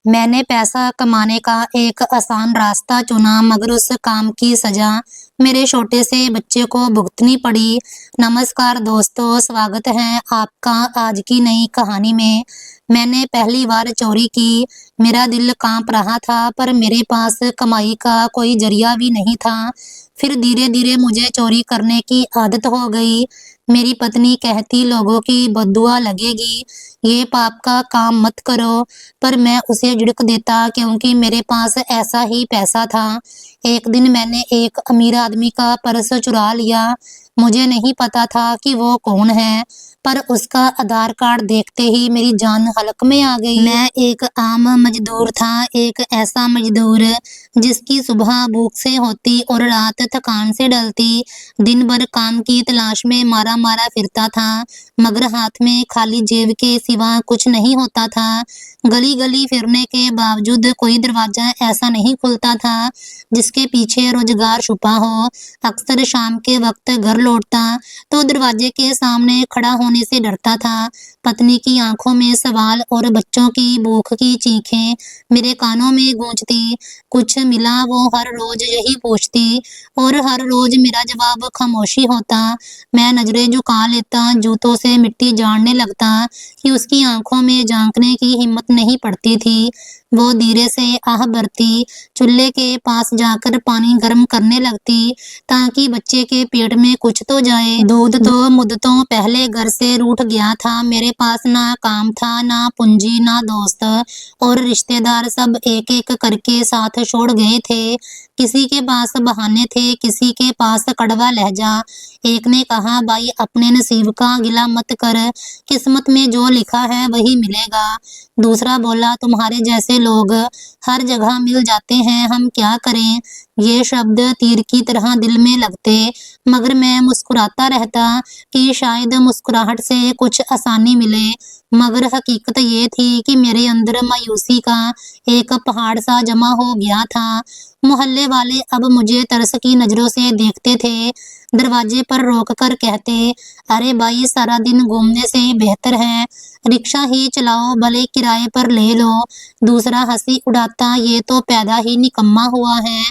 मैंने पैसा कमाने का एक आसान रास्ता चुना मगर उस काम की सजा मेरे छोटे से बच्चे को भुगतनी पड़ी। नमस्कार दोस्तों, स्वागत है आपका आज की नई कहानी में। मैंने पहली बार चोरी की। मेरा दिल कांप रहा था पर मेरे पास कमाई का कोई जरिया भी नहीं था। फिर धीरे धीरे मुझे चोरी करने की आदत हो गई। मेरी पत्नी कहती लोगों की बददुआ लगेगी, ये पाप का काम मत करो, पर मैं उसे झिड़क देता क्योंकि मेरे पास ऐसा ही पैसा था। एक दिन मैंने एक अमीर आदमी का पर्स चुरा लिया। मुझे नहीं पता था कि वो कौन है, पर उसका आधार कार्ड देखते ही मेरी जान हलक में आ गई। मैं एक आम मजदूर था, एक ऐसा मजदूर जिसकी सुबह भूख से होती और रात थकान से डलती। दिन भर काम की तलाश में मारा मारा फिरता था, मगर हाथ में खाली जेब के सिवा कुछ नहीं होता था। गली गली फिरने के बावजूद कोई दरवाजा ऐसा नहीं खुलता था जिसके पीछे रोजगार छुपा हो। अक्सर शाम के वक्त घर लौटता तो दरवाजे के सामने खड़ा होने से डरता था। पत्नी की आंखों में सवाल और बच्चों की भूख की चीखें मेरे कानों में गूंजती। कुछ मिला वो हर रोज यही पूछती और हर रोज मेरा जवाब खामोशी होता। मैं नजरें झुका लेता, जूतों से मिट्टी झाड़ने लगता कि उसकी आंखों में झांकने की हिम्मत नहीं पड़ती थी। वो धीरे से आह भरती, चूल्हे के पास जाकर पानी गर्म करने लगती ताकि बच्चे के पेट में कुछ तो जाए। दूध तो मुद्दतों पहले घर से रूठ गया था। मेरे पास ना काम था, ना पूंजी, ना दोस्त, और रिश्तेदार सब एक एक करके साथ छोड़ गए थे। किसी के पास बहाने थे, किसी के पास कड़वा लहजा। एक ने कहा, भाई अपने नसीब का गिला मत कर, किस्मत में जो लिखा है वही मिलेगा। दूसरा बोला, तुम्हारे जैसे लोग हर जगह मिल जाते हैं, हम क्या करें। ये शब्द तीर की तरह दिल में लगते, मगर मैं मुस्कुराता रहता कि शायद मुस्कुराहट से कुछ आसानी मिले। मगर हकीकत ये थी कि मेरे अंदर मायूसी का एक पहाड़ सा जमा हो गया था। मोहल्ले वाले अब मुझे तरस की नजरों से देखते थे। दरवाजे पर रोक कर कहते, अरे भाई सारा दिन घूमने से बेहतर है रिक्शा ही चलाओ, भले किराए पर ले लो। दूसरा हंसी उड़ाता, ये तो पैदा ही निकम्मा हुआ है,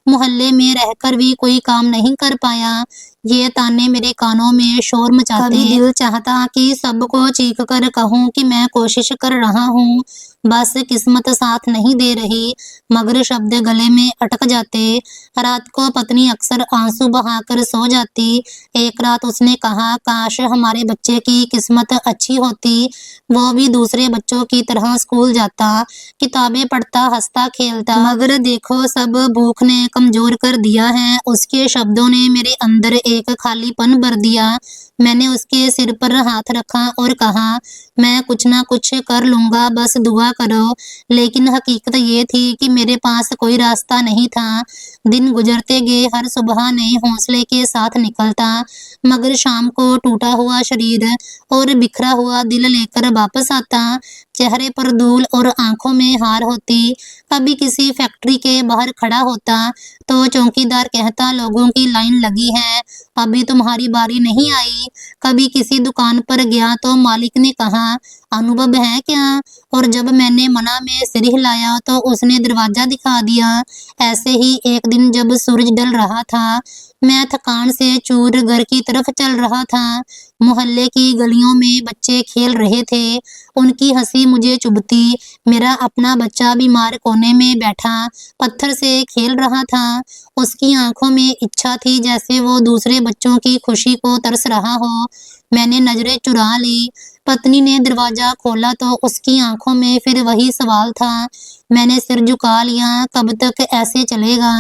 मोहल्ले में रहकर भी कोई काम नहीं कर पाया। ये ताने मेरे कानों में शोर मचाते। कभी दिल चाहता कि सबको चीख कर कहूँ कि मैं कोशिश कर रहा हूँ, बस किस्मत साथ नहीं दे रही, मगर शब्द गले में अटक जाते। रात को पत्नी अक्सर आंसू बहाकर सो जाती। एक रात उसने कहा, काश हमारे बच्चे की किस्मत अच्छी होती, वो भी दूसरे बच्चों की तरह स्कूल जाता, किताबें पढ़ता, हंसता खेलता, मगर देखो सब भूख ने कमजोर कर दिया है। उसके शब्दों ने मेरे अंदर एक खालीपन भर दिया। मैंने उसके सिर पर हाथ रखा और कहा, मैं कुछ ना कुछ कर लूंगा, बस दुआ करो। लेकिन हकीकत ये थी कि मेरे पास कोई रास्ता नहीं था। दिन गुजरते गए, हर सुबह नए हौसले के साथ निकलता, मगर शाम को टूटा हुआ शरीर और बिखरा हुआ दिल लेकर वापस आता। चेहरे पर धूल और आंखों में हार होती। कभी किसी फैक्ट्री के बाहर खड़ा होता तो चौकीदार कहता, लोगों की लाइन लगी है, अभी तुम्हारी बारी नहीं आई। कभी किसी दुकान पर गया तो मालिक ने कहा, अनुभव है क्या, और जब मैंने मना में सिर हिलाया तो उसने दरवाजा दिखा दिया। ऐसे ही एक दिन जब सूरज ढल रहा था, मैं थकान से चूर घर की तरफ चल रहा था। मोहल्ले की गलियों में बच्चे खेल रहे थे, उनकी हंसी मुझे चुभती। मेरा अपना बच्चा बीमार कोने में बैठा पत्थर से खेल रहा था। उसकी आंखों में इच्छा थी जैसे वो दूसरे बच्चों की खुशी को तरस रहा हो। मैंने नजरें चुरा ली। पत्नी ने दरवाजा खोला तो उसकी आंखों में फिर वही सवाल था। मैंने सिर झुका लिया, कब तक ऐसे चलेगा।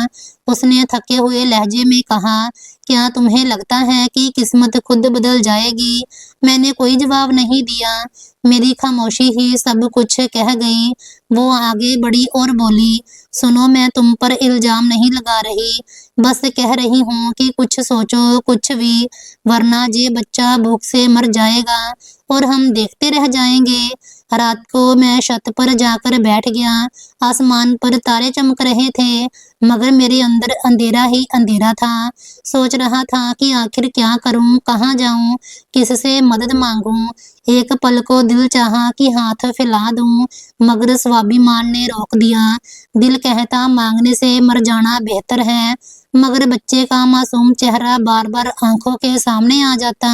उसने थके हुए लहजे में कहा, क्या तुम्हें लगता है कि किस्मत खुद बदल जाएगी। मैंने कोई जवाब नहीं दिया, मेरी खामोशी ही सब कुछ कह गई। वो आगे बढ़ी और बोली, सुनो, मैं तुम पर इल्जाम नहीं लगा रही, बस कह रही हूँ कि कुछ सोचो, कुछ भी, वरना ये बच्चा भूख से मर जाएगा और हम देखते रह जाएंगे। रात को मैं छत पर जाकर बैठ गया। आसमान पर तारे चमक रहे थे, मगर मेरे अंदर अंधेरा ही अंधेरा था। सोच रहा था कि आखिर क्या करूं, कहाँ जाऊं, किससे मदद मांगूं। एक पल को दिल चाहा कि हाथ फैला दूं, मगर स्वाभिमान ने रोक दिया। दिल कहता मांगने से मर जाना बेहतर है, मगर बच्चे का मासूम चेहरा बार बार आंखों के सामने आ जाता।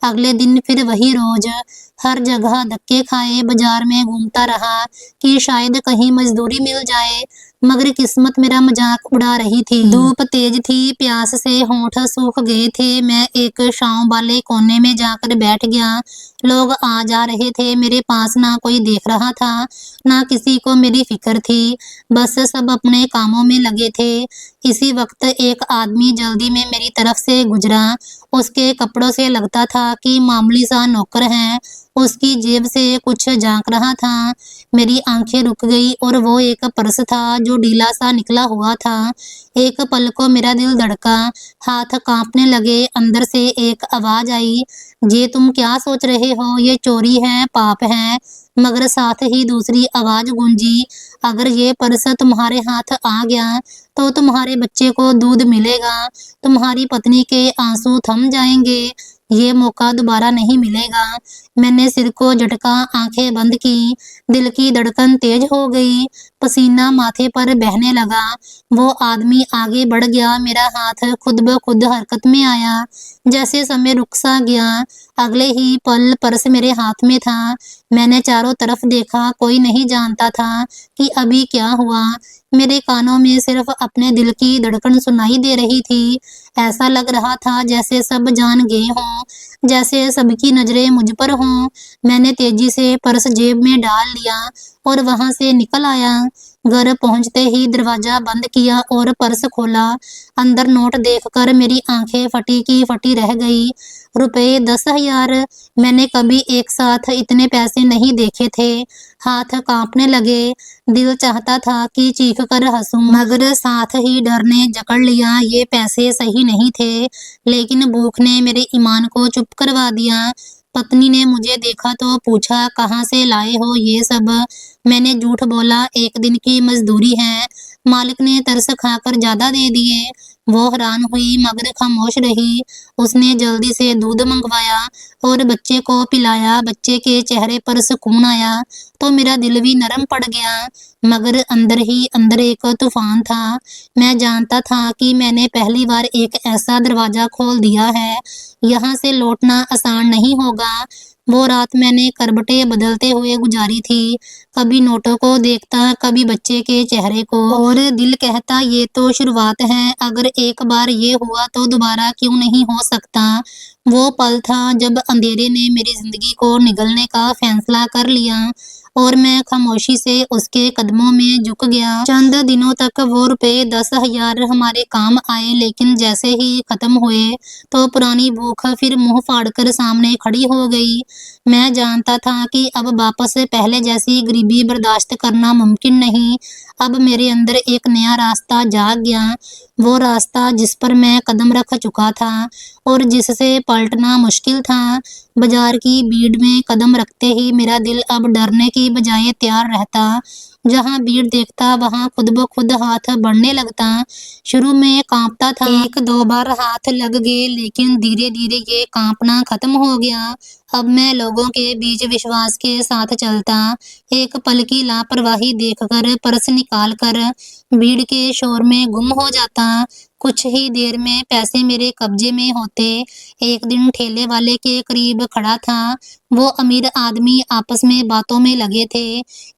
अगले दिन फिर वही रोज, हर जगह धक्के खाए, बाजार में घूमता रहा कि शायद कहीं मजदूरी मिल जाए, मगर किस्मत मेरा मजाक उड़ा रही थी। धूप तेज थी, प्यास से होंठ सूख गए थे। मैं एक छांव वाले कोने में जाकर बैठ गया। लोग आ जा रहे थे, मेरे पास ना कोई देख रहा था, ना किसी को मेरी फिक्र थी, बस सब अपने कामों में लगे थे। इसी वक्त एक आदमी जल्दी में मेरी तरफ से गुजरा। उसके कपड़ों से लगता था कि मामूली सा नौकर है। उसकी जेब से कुछ झांक रहा था। मेरी आंखें रुक गई और वो एक पर्स था जो ढीला सा निकला हुआ था। एक पल को मेरा दिल धड़का, हाथ कांपने लगे। अंदर से एक आवाज आई, ये तुम क्या सोच रहे हो, ये चोरी है, पाप है। मगर साथ ही दूसरी आवाज गूंजी, अगर ये पर्स तुम्हारे हाथ आ गया तो तुम्हारे बच्चे को दूध मिलेगा, तुम्हारी पत्नी के आंसू थम जाएंगे, ये मौका दोबारा नहीं मिलेगा। मैंने सिर को झटका, आंखें बंद की, दिल की धड़कन तेज हो गई, पसीना माथे पर बहने लगा। वो आदमी आगे बढ़ गया, मेरा हाथ खुद ब खुद हरकत में आया, जैसे समय रुक सा गया। अगले ही पल पर्स मेरे हाथ में था। मैंने चारों तरफ देखा, कोई नहीं जानता था कि अभी क्या हुआ। मेरे कानों में सिर्फ अपने दिल की धड़कन सुनाई दे रही थी। ऐसा लग रहा था जैसे सब जान गए हों, जैसे सबकी नजरें मुझ पर हों। मैंने तेजी से पर्स जेब में डाल लिया और वहां से निकल आया। घर पहुंचते ही दरवाजा बंद किया और पर्स खोला। अंदर नोट देखकर मेरी आंखें फटी की फटी रह गई। रुपए 10,000। मैंने कभी एक साथ इतने पैसे नहीं देखे थे। हाथ कांपने लगे, दिल चाहता था कि चीख कर हंसूं, मगर साथ ही डर ने जकड़ लिया। ये पैसे सही नहीं थे, लेकिन भूख ने मेरे ईमान को चुप करवा दिया। पत्नी ने मुझे देखा तो पूछा, कहाँ से लाए हो ये सब? मैंने झूठ बोला, एक दिन की मजदूरी है। मालिक ने तरस खाकर ज्यादा दे दिए। वो हैरान हुई मगर खामोश रही। उसने जल्दी से दूध मंगवाया और बच्चे को पिलाया। बच्चे के चेहरे पर सुकून आया तो मेरा दिल भी नरम पड़ गया, मगर अंदर ही अंदर एक तूफान था। मैं जानता था कि मैंने पहली बार एक ऐसा दरवाजा खोल दिया है, यहाँ से लौटना आसान नहीं होगा। वो रात मैंने करवटें बदलते हुए गुजारी थी, कभी नोटों को देखता, कभी बच्चे के चेहरे को, और दिल कहता ये तो शुरुआत है, अगर एक बार ये हुआ तो दोबारा क्यों नहीं हो सकता। वो पल था जब अंधेरे ने मेरी जिंदगी को निगलने का फैसला कर लिया और मैं खामोशी से उसके कदमों में झुक गया। चंद दिनों तक वो रुपए 10,000 हमारे काम आए, लेकिन जैसे ही खत्म हुए तो पुरानी भूख फिर मुंह फाड़कर सामने खड़ी हो गई। मैं जानता था कि अब वापस पहले जैसी गरीबी बर्दाश्त करना मुमकिन नहीं। अब मेरे अंदर एक नया रास्ता जाग गया, वो रास्ता जिस पर मैं कदम रख चुका था और जिससे पलटना मुश्किल था। बाजार की भीड़ में कदम रखते ही मेरा दिल अब डरने की बजाय तैयार रहता। जहाँ भीड़ देखता वहाँ खुद ब खुद हाथ बढ़ने लगता। शुरू में कांपता था, एक दो बार हाथ लग गए, लेकिन धीरे धीरे ये कांपना खत्म हो गया। अब मैं लोगों के बीच विश्वास के साथ चलता। एक पल की लापरवाही देखकर पर्स निकाल कर भीड़ के शोर में गुम हो जाता। कुछ ही देर में पैसे मेरे कब्जे में होते। एक दिन ठेले वाले के करीब खड़ा था। वो अमीर आदमी आपस में बातों में लगे थे।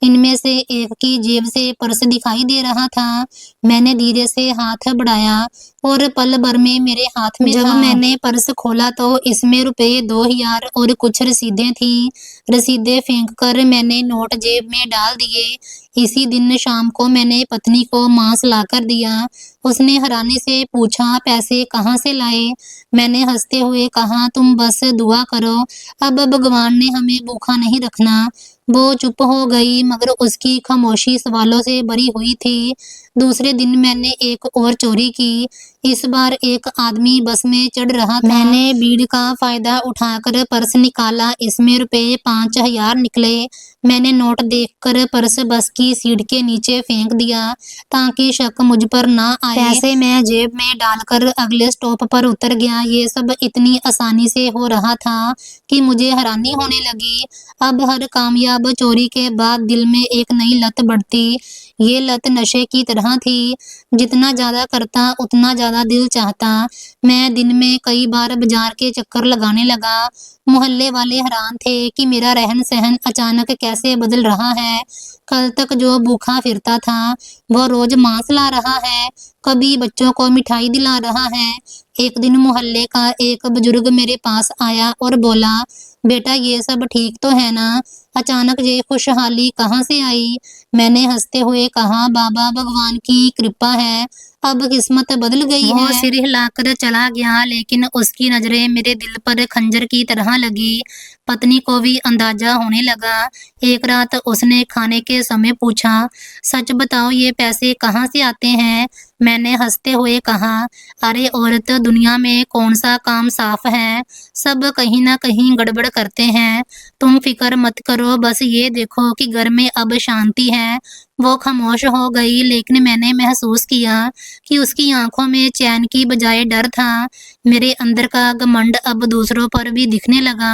इनमें से एक की जेब से पर्स दिखाई दे रहा था। मैंने धीरे से हाथ बढ़ाया और पल भर में मेरे हाथ में जब मैंने पर्स खोला तो इसमें रुपए 2,000 और कुछ रसीदें थी। रसीदें फेंक कर मैंने नोट जेब में डाल दिए। इसी दिन शाम को मैंने पत्नी को मांस लाकर दिया। उसने हैरानी से पूछा, पैसे कहाँ से लाए? मैंने हंसते हुए कहा, तुम बस दुआ करो, अब भगवान ने हमें भूखा नहीं रखना। वो चुप हो गई, मगर उसकी खामोशी सवालों से भरी हुई थी। दूसरे दिन मैंने एक और चोरी की। इस बार एक आदमी बस में चढ़ रहा था। मैंने भीड़ का फायदा उठाकर पर्स निकाला। इसमें रुपए 5,000 निकले। मैंने नोट देखकर पर्स बस की सीट के नीचे फेंक दिया ताकि शक मुझ पर ना आए। पैसे मैं जेब में डालकर अगले स्टॉप पर उतर गया। ये सब इतनी आसानी से हो रहा था कि मुझे हैरानी होने लगी। अब हर कामयाब चोरी के बाद दिल में एक नई लत बढ़ती। ये लत नशे की तरह थी। जितना ज्यादा करता उतना ज्यादा दिल चाहता। मैं दिन में कई बार बाजार के चक्कर लगाने लगा। मोहल्ले वाले हैरान थे कि मेरा रहन सहन अचानक कैसे बदल रहा है। कल तक जो भूखा फिरता था वो रोज मांस ला रहा है, कभी बच्चों को मिठाई दिला रहा है। एक दिन मोहल्ले का एक बुजुर्ग मेरे पास आया और बोला, बेटा ये सब ठीक तो है ना? अचानक ये खुशहाली कहाँ से आई? मैंने हंसते हुए कहा, बाबा भगवान की कृपा है, अब किस्मत बदल गई है। वो सिर हिलाकर चला गया, लेकिन उसकी नजरें मेरे दिल पर खंजर की तरह लगी। पत्नी को भी अंदाजा होने लगा। एक रात उसने खाने के समय पूछा, सच बताओ ये पैसे कहाँ से आते हैं? मैंने हंसते हुए कहा, अरे औरत, दुनिया में कौन सा काम साफ है? सब कहीं ना कहीं गड़बड़ करते हैं। तुम फिक्र मत करो, बस ये देखो कि घर में अब शांति है। वो खामोश हो गई, लेकिन मैंने महसूस किया कि उसकी आंखों में चैन की बजाय डर था। मेरे अंदर का घमंड अब दूसरों पर भी दिखने लगा।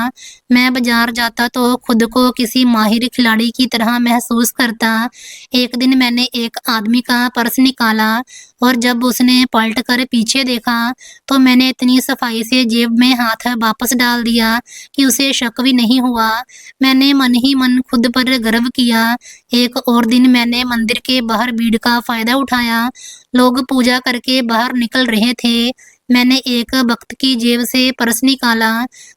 मैं बाजार जाता तो खुद को किसी माहिर खिलाड़ी की तरह महसूस करता। एक दिन मैंने एक आदमी का पर्स निकाला और जब उसने पलट कर पीछे देखा तो मैंने इतनी सफाई से जेब में हाथ वापस डाल दिया कि उसे शक भी नहीं हुआ। मैंने मन ही मन खुद पर गर्व किया। एक और दिन मैंने मंदिर के बाहर भीड़ का फायदा उठाया। लोग पूजा करके बाहर निकल रहे थे। मैंने एक भक्त की जेब से पर्स निकाला।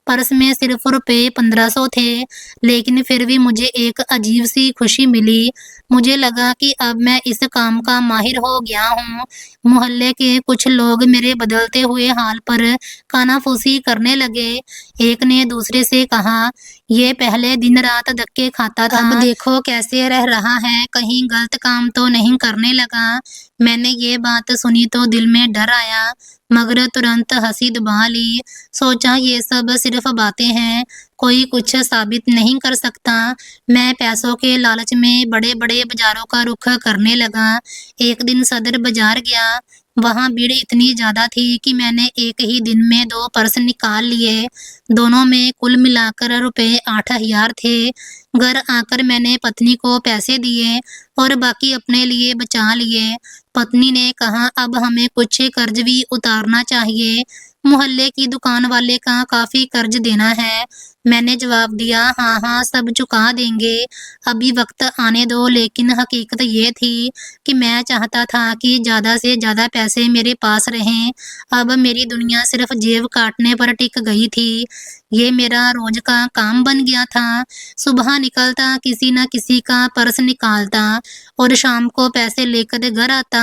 पर्स में सिर्फ रुपए 1500 थे, लेकिन फिर भी मुझे एक अजीब सी खुशी मिली। मुझे लगा कि अब मैं इस काम का माहिर हो गया हूँ। मोहल्ले के कुछ लोग मेरे बदलते हुए हाल पर कानाफूसी करने लगे। एक ने दूसरे से कहा, ये पहले दिन रात धक्के खाता था, अब देखो कैसे रह रहा है, कहीं गलत काम तो नहीं करने लगा। मैंने ये बात सुनी तो दिल में डर आया, मगर तुरंत हंसी दबा ली। सोचा ये सब सिर्फ बातें हैं, कोई कुछ साबित नहीं कर सकता। मैं पैसों के लालच में बड़े बड़े बाजारों का रुख करने लगा। एक दिन सदर बाजार गया। वहां भीड़ इतनी ज्यादा थी कि मैंने एक ही दिन में 2 पर्स निकाल लिए। दोनों में कुल मिलाकर रुपए 8,000 थे। घर आकर मैंने पत्नी को पैसे दिए और बाकी अपने लिए बचा लिए। पत्नी ने कहा, अब हमें कुछ कर्ज भी उतारना चाहिए, मोहल्ले की दुकान वाले का काफी कर्ज देना है। मैंने जवाब दिया, हाँ हाँ सब चुका देंगे, अभी वक्त आने दो। लेकिन हकीकत ये थी कि मैं चाहता था कि ज्यादा से ज्यादा पैसे मेरे पास रहें। अब मेरी दुनिया सिर्फ जेब काटने पर टिक गई थी। ये मेरा रोज का काम बन गया था। सुबह निकलता, किसी न किसी का पर्स निकालता और शाम को पैसे लेकर घर आता।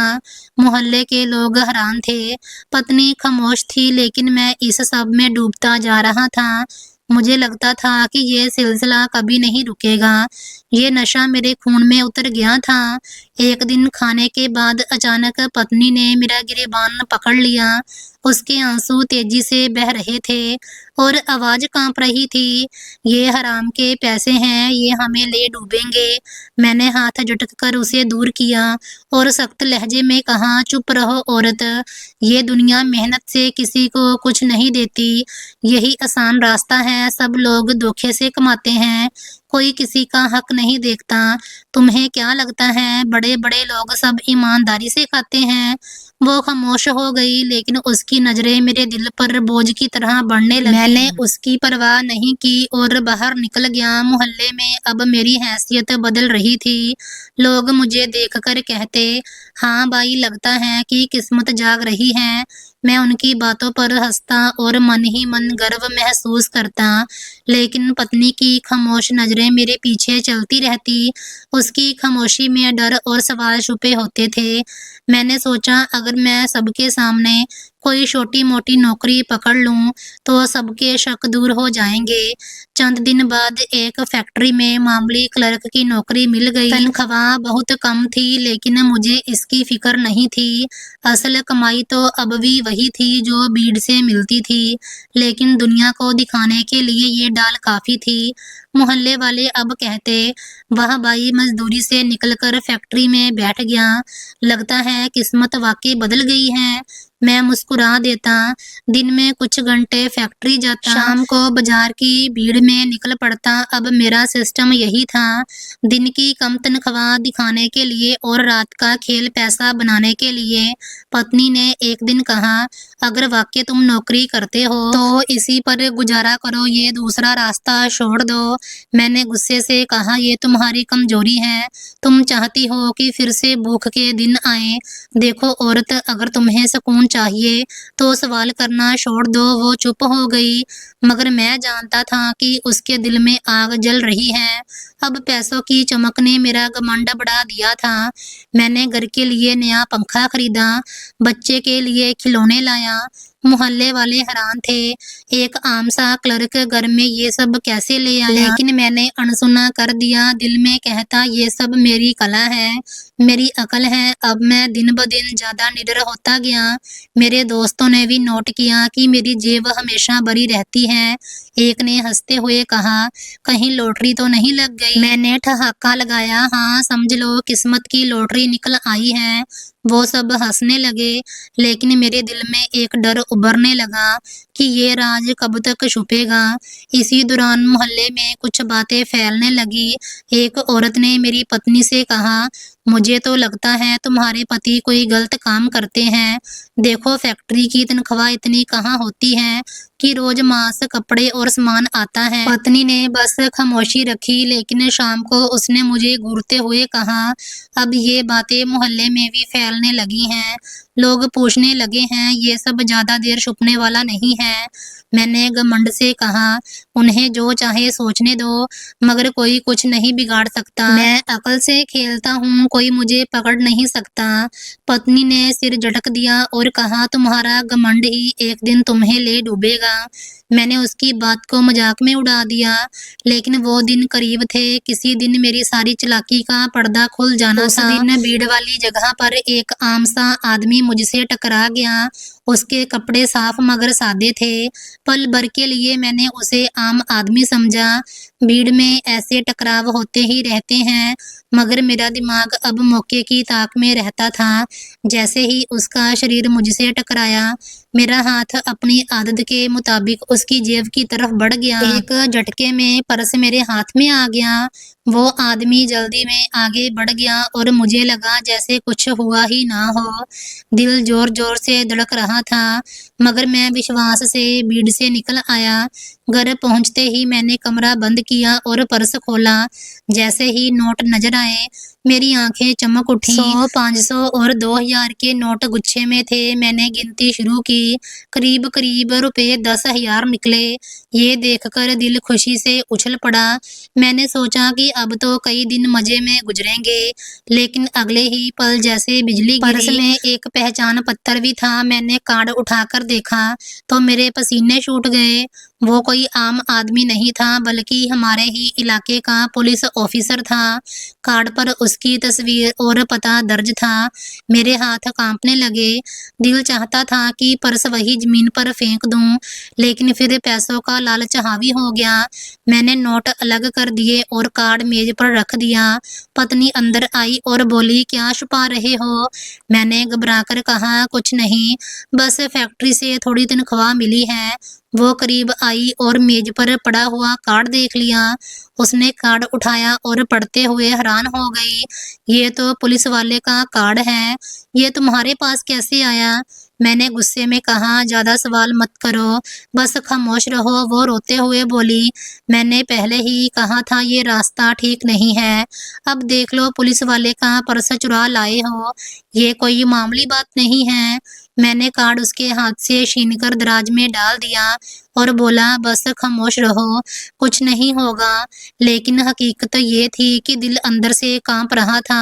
मोहल्ले के लोग हैरान थे। पत्नी खामोश थी, लेकिन मैं इस सब में डूबता जा रहा था। मुझे लगता था कि ये सिलसिला कभी नहीं रुकेगा। ये नशा मेरे खून में उतर गया था। एक दिन खाने के बाद अचानक पत्नी ने मेरा गिरेबान पकड़ लिया। उसके आंसू तेजी से बह रहे थे और आवाज कांप रही थी, ये हराम के पैसे हैं, ये हमें ले डूबेंगे। मैंने हाथ झटक कर उसे दूर किया और सख्त लहजे में कहा, चुप रहो औरत, ये दुनिया मेहनत से किसी को कुछ नहीं देती, यही आसान रास्ता है, सब लोग धोखे से कमाते हैं, कोई किसी का हक नहीं देखता। तुम्हें क्या लगता है बड़े बड़े लोग सब ईमानदारी से खाते हैं? वो खामोश हो गई, लेकिन उसकी नजरें मेरे दिल पर बोझ की तरह बढ़ने लगी। मैंने उसकी परवाह नहीं की और बाहर निकल गया। मोहल्ले में अब मेरी हैसियत बदल रही थी। लोग मुझे देखकर कहते, हाँ भाई, लगता है कि किस्मत जाग रही है। मैं उनकी बातों पर हंसता और मन ही मन गर्व महसूस करता, लेकिन पत्नी की खामोश नजरें मेरे पीछे चलती रहती। उसकी खामोशी में डर और सवाल छुपे होते थे। मैंने सोचा, अगर मैं सबके सामने कोई छोटी मोटी नौकरी पकड़ लूं तो सबके शक दूर हो जाएंगे। चंद दिन बाद एक फैक्ट्री में मामूली क्लर्क की नौकरी मिल गई। तनख्वाह बहुत कम थी लेकिन मुझे इसकी फिक्र नहीं थी। असल कमाई तो अब भी वही थी जो बीड़ से मिलती थी, लेकिन दुनिया को दिखाने के लिए ये डाल काफी थी। मोहल्ले वाले अब कहते, वह भाई मजदूरी से निकलकर फैक्ट्री में बैठ गया, लगता है किस्मत वाकई बदल गई है। मैं मुस्कुरा देता। दिन में कुछ घंटे फैक्ट्री जाता, शाम को बाजार की भीड़ में निकल पड़ता। अब मेरा सिस्टम यही था, दिन की कम तनख्वाह दिखाने के लिए और रात का खेल पैसा बनाने के लिए। पत्नी ने एक दिन कहा, अगर वाकई तुम नौकरी करते हो तो इसी पर गुजारा करो, ये दूसरा रास्ता छोड़ दो। मैंने गुस्से से कहा, ये तुम्हारी कमजोरी है, तुम चाहती हो कि फिर से भूख के दिन आए। देखो औरत, अगर तुम्हें सुकून चाहिए तो सवाल करना छोड़ दो। वो चुप हो गई, मगर मैं जानता था कि उसके दिल में आग जल रही है। अब पैसों की चमक ने मेरा घमंड बढ़ा दिया था। मैंने घर के लिए नया पंखा खरीदा, बच्चे के लिए खिलौने लाया। मोहल्ले वाले हैरान थे, एक आम सा क्लर्क घर में ये सब कैसे ले आया। लेकिन मैंने अनसुना कर दिया, दिल में कहता, ये सब मेरी कला है, मेरी अकल है। अब मैं दिन ब दिन ज्यादा निडर होता गया। मेरे दोस्तों ने भी नोट किया कि मेरी जेब हमेशा भरी रहती है। एक ने हंसते हुए कहा, कहीं लॉटरी तो नहीं लग गई। मैंने ठहाका लगाया, हाँ समझ लो किस्मत की लॉटरी निकल आई है। वो सब हंसने लगे, लेकिन मेरे दिल में एक डर उभरने लगा कि ये राज कब तक छुपेगा। इसी दौरान मोहल्ले में कुछ बातें फैलने लगी। एक औरत ने मेरी पत्नी से कहा, मुझे तो लगता है तुम्हारे पति कोई गलत काम करते हैं। देखो फैक्ट्री की तनख्वाह इतनी कहाँ होती है कि रोज मांस, कपड़े और सामान आता है। पत्नी ने बस खामोशी रखी, लेकिन शाम को उसने मुझे घूरते हुए कहा, अब ये बातें मोहल्ले में भी फैलने लगी हैं। लोग पूछने लगे हैं, ये सब ज्यादा देर छुपने वाला नहीं है। मैंने घमंड से कहा, उन्हें जो चाहे सोचने दो, मगर कोई कुछ नहीं बिगाड़ सकता। मैं अकल से खेलता हूँ, कोई मुझे पकड़ नहीं सकता। पत्नी ने सिर झटक दिया और कहा, तुम्हारा घमंड ही एक दिन तुम्हें ले डूबेगा। मैंने उसकी बात को मजाक में उड़ा दिया, लेकिन वो दिन करीब थे। किसी दिन मेरी सारी चालाकी का पर्दा खुल जाना था। उस दिन भीड़ वाली जगह पर एक आम सा आदमी मुझसे टकरा गया। उसके कपड़े साफ मगर सादे थे। पल भर के लिए मैंने उसे आम आदमी समझा। भीड़ में ऐसे टकराव होते ही रहते हैं, मगर मेरा दिमाग अब मौके की ताक में रहता था। जैसे ही उसका शरीर मुझसे टकराया, मेरा हाथ अपनी आदत के मुताबिक उसकी जेब की तरफ बढ़ गया। एक झटके में पर्स मेरे हाथ में आ गया। वो आदमी जल्दी में आगे बढ़ गया और मुझे लगा जैसे कुछ हुआ ही ना हो। दिल जोर जोर से धड़क रहा था, मगर मैं विश्वास से भीड़ से निकल आया। घर पहुंचते ही मैंने कमरा बंद किया और पर्स खोला। जैसे ही नोट नजर आए, मेरी आंखें चमक उठी। 100, 500 और 2000 के नोट गुच्छे में थे। मैंने गिनती शुरू की, करीब करीब रुपए 10,000 निकले। ये देखकर दिल खुशी से उछल पड़ा। मैंने सोचा कि अब तो कई दिन मजे में गुजरेंगे, लेकिन अगले ही पल जैसे बिजली गिरी। पर्स में एक पहचान पत्र भी था। मैंने कार्ड उठाकर देखा तो मेरे पसीने छूट गए। वो कोई आम आदमी नहीं था, बल्कि हमारे ही इलाके का पुलिस ऑफिसर था। कार्ड पर उसकी तस्वीर और पता दर्ज था। मेरे हाथ कांपने लगे। दिल चाहता था कि पर्स वही जमीन पर फेंक दूं, लेकिन फिर पैसों का लालच हावी हो गया। मैंने नोट अलग कर दिए और कार्ड मेज पर रख दिया। पत्नी अंदर आई और बोली, क्या छुपा रहे हो? मैंने घबराकर कहा, कुछ नहीं, बस फैक्ट्री से थोड़ी तनख्वाह मिली है। वो करीब आई और मेज पर पड़ा हुआ कार्ड देख लिया। उसने कार्ड उठाया और पढ़ते हुए हैरान हो गई। ये तो पुलिस वाले का कार्ड है, ये तुम्हारे पास कैसे आया? मैंने गुस्से में कहा, ज्यादा सवाल मत करो, बस खामोश रहो। वो रोते हुए बोली, मैंने पहले ही कहा था ये रास्ता ठीक नहीं है। अब देख लो, पुलिस वाले का पर्स चुरा लाए हो, ये कोई मामूली बात नहीं है। मैंने कार्ड उसके हाथ से छीनकर दराज में डाल दिया और बोला, बस खामोश रहो, कुछ नहीं होगा। लेकिन हकीकत ये थी कि दिल अंदर से कांप रहा था।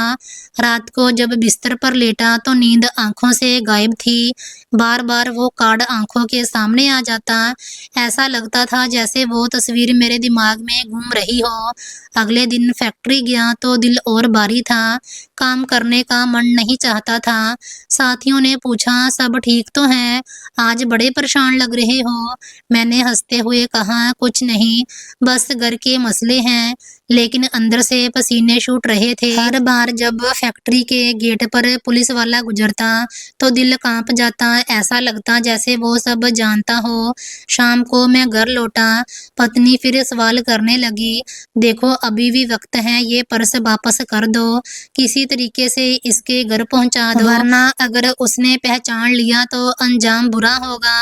रात को जब बिस्तर पर लेटा तो नींद आंखों से गायब थी। बार बार वो कार्ड आंखों के सामने आ जाता। ऐसा लगता था जैसे वो तस्वीर मेरे दिमाग में घूम रही हो। अगले दिन फैक्ट्री गया तो दिल और भारी था। काम करने का मन नहीं चाहता था। साथियों ने पूछा, सब ठीक तो है? आज बड़े परेशान लग रहे हो। मैंने हंसते हुए कहा, कुछ नहीं, बस घर के मसले हैं। लेकिन अंदर से पसीने छूट रहे थे। हर बार जब फैक्ट्री के गेट पर पुलिस वाला गुजरता तो दिल कांप जाता। ऐसा लगता जैसे वो सब जानता हो। शाम को मैं घर लौटा। पत्नी फिर सवाल करने लगी, देखो अभी भी वक्त है, ये पर्स वापस कर दो, किसी तरीके से इसके घर पहुंचा दो, वरना अगर उसने पहचान लिया तो अंजाम बुरा होगा।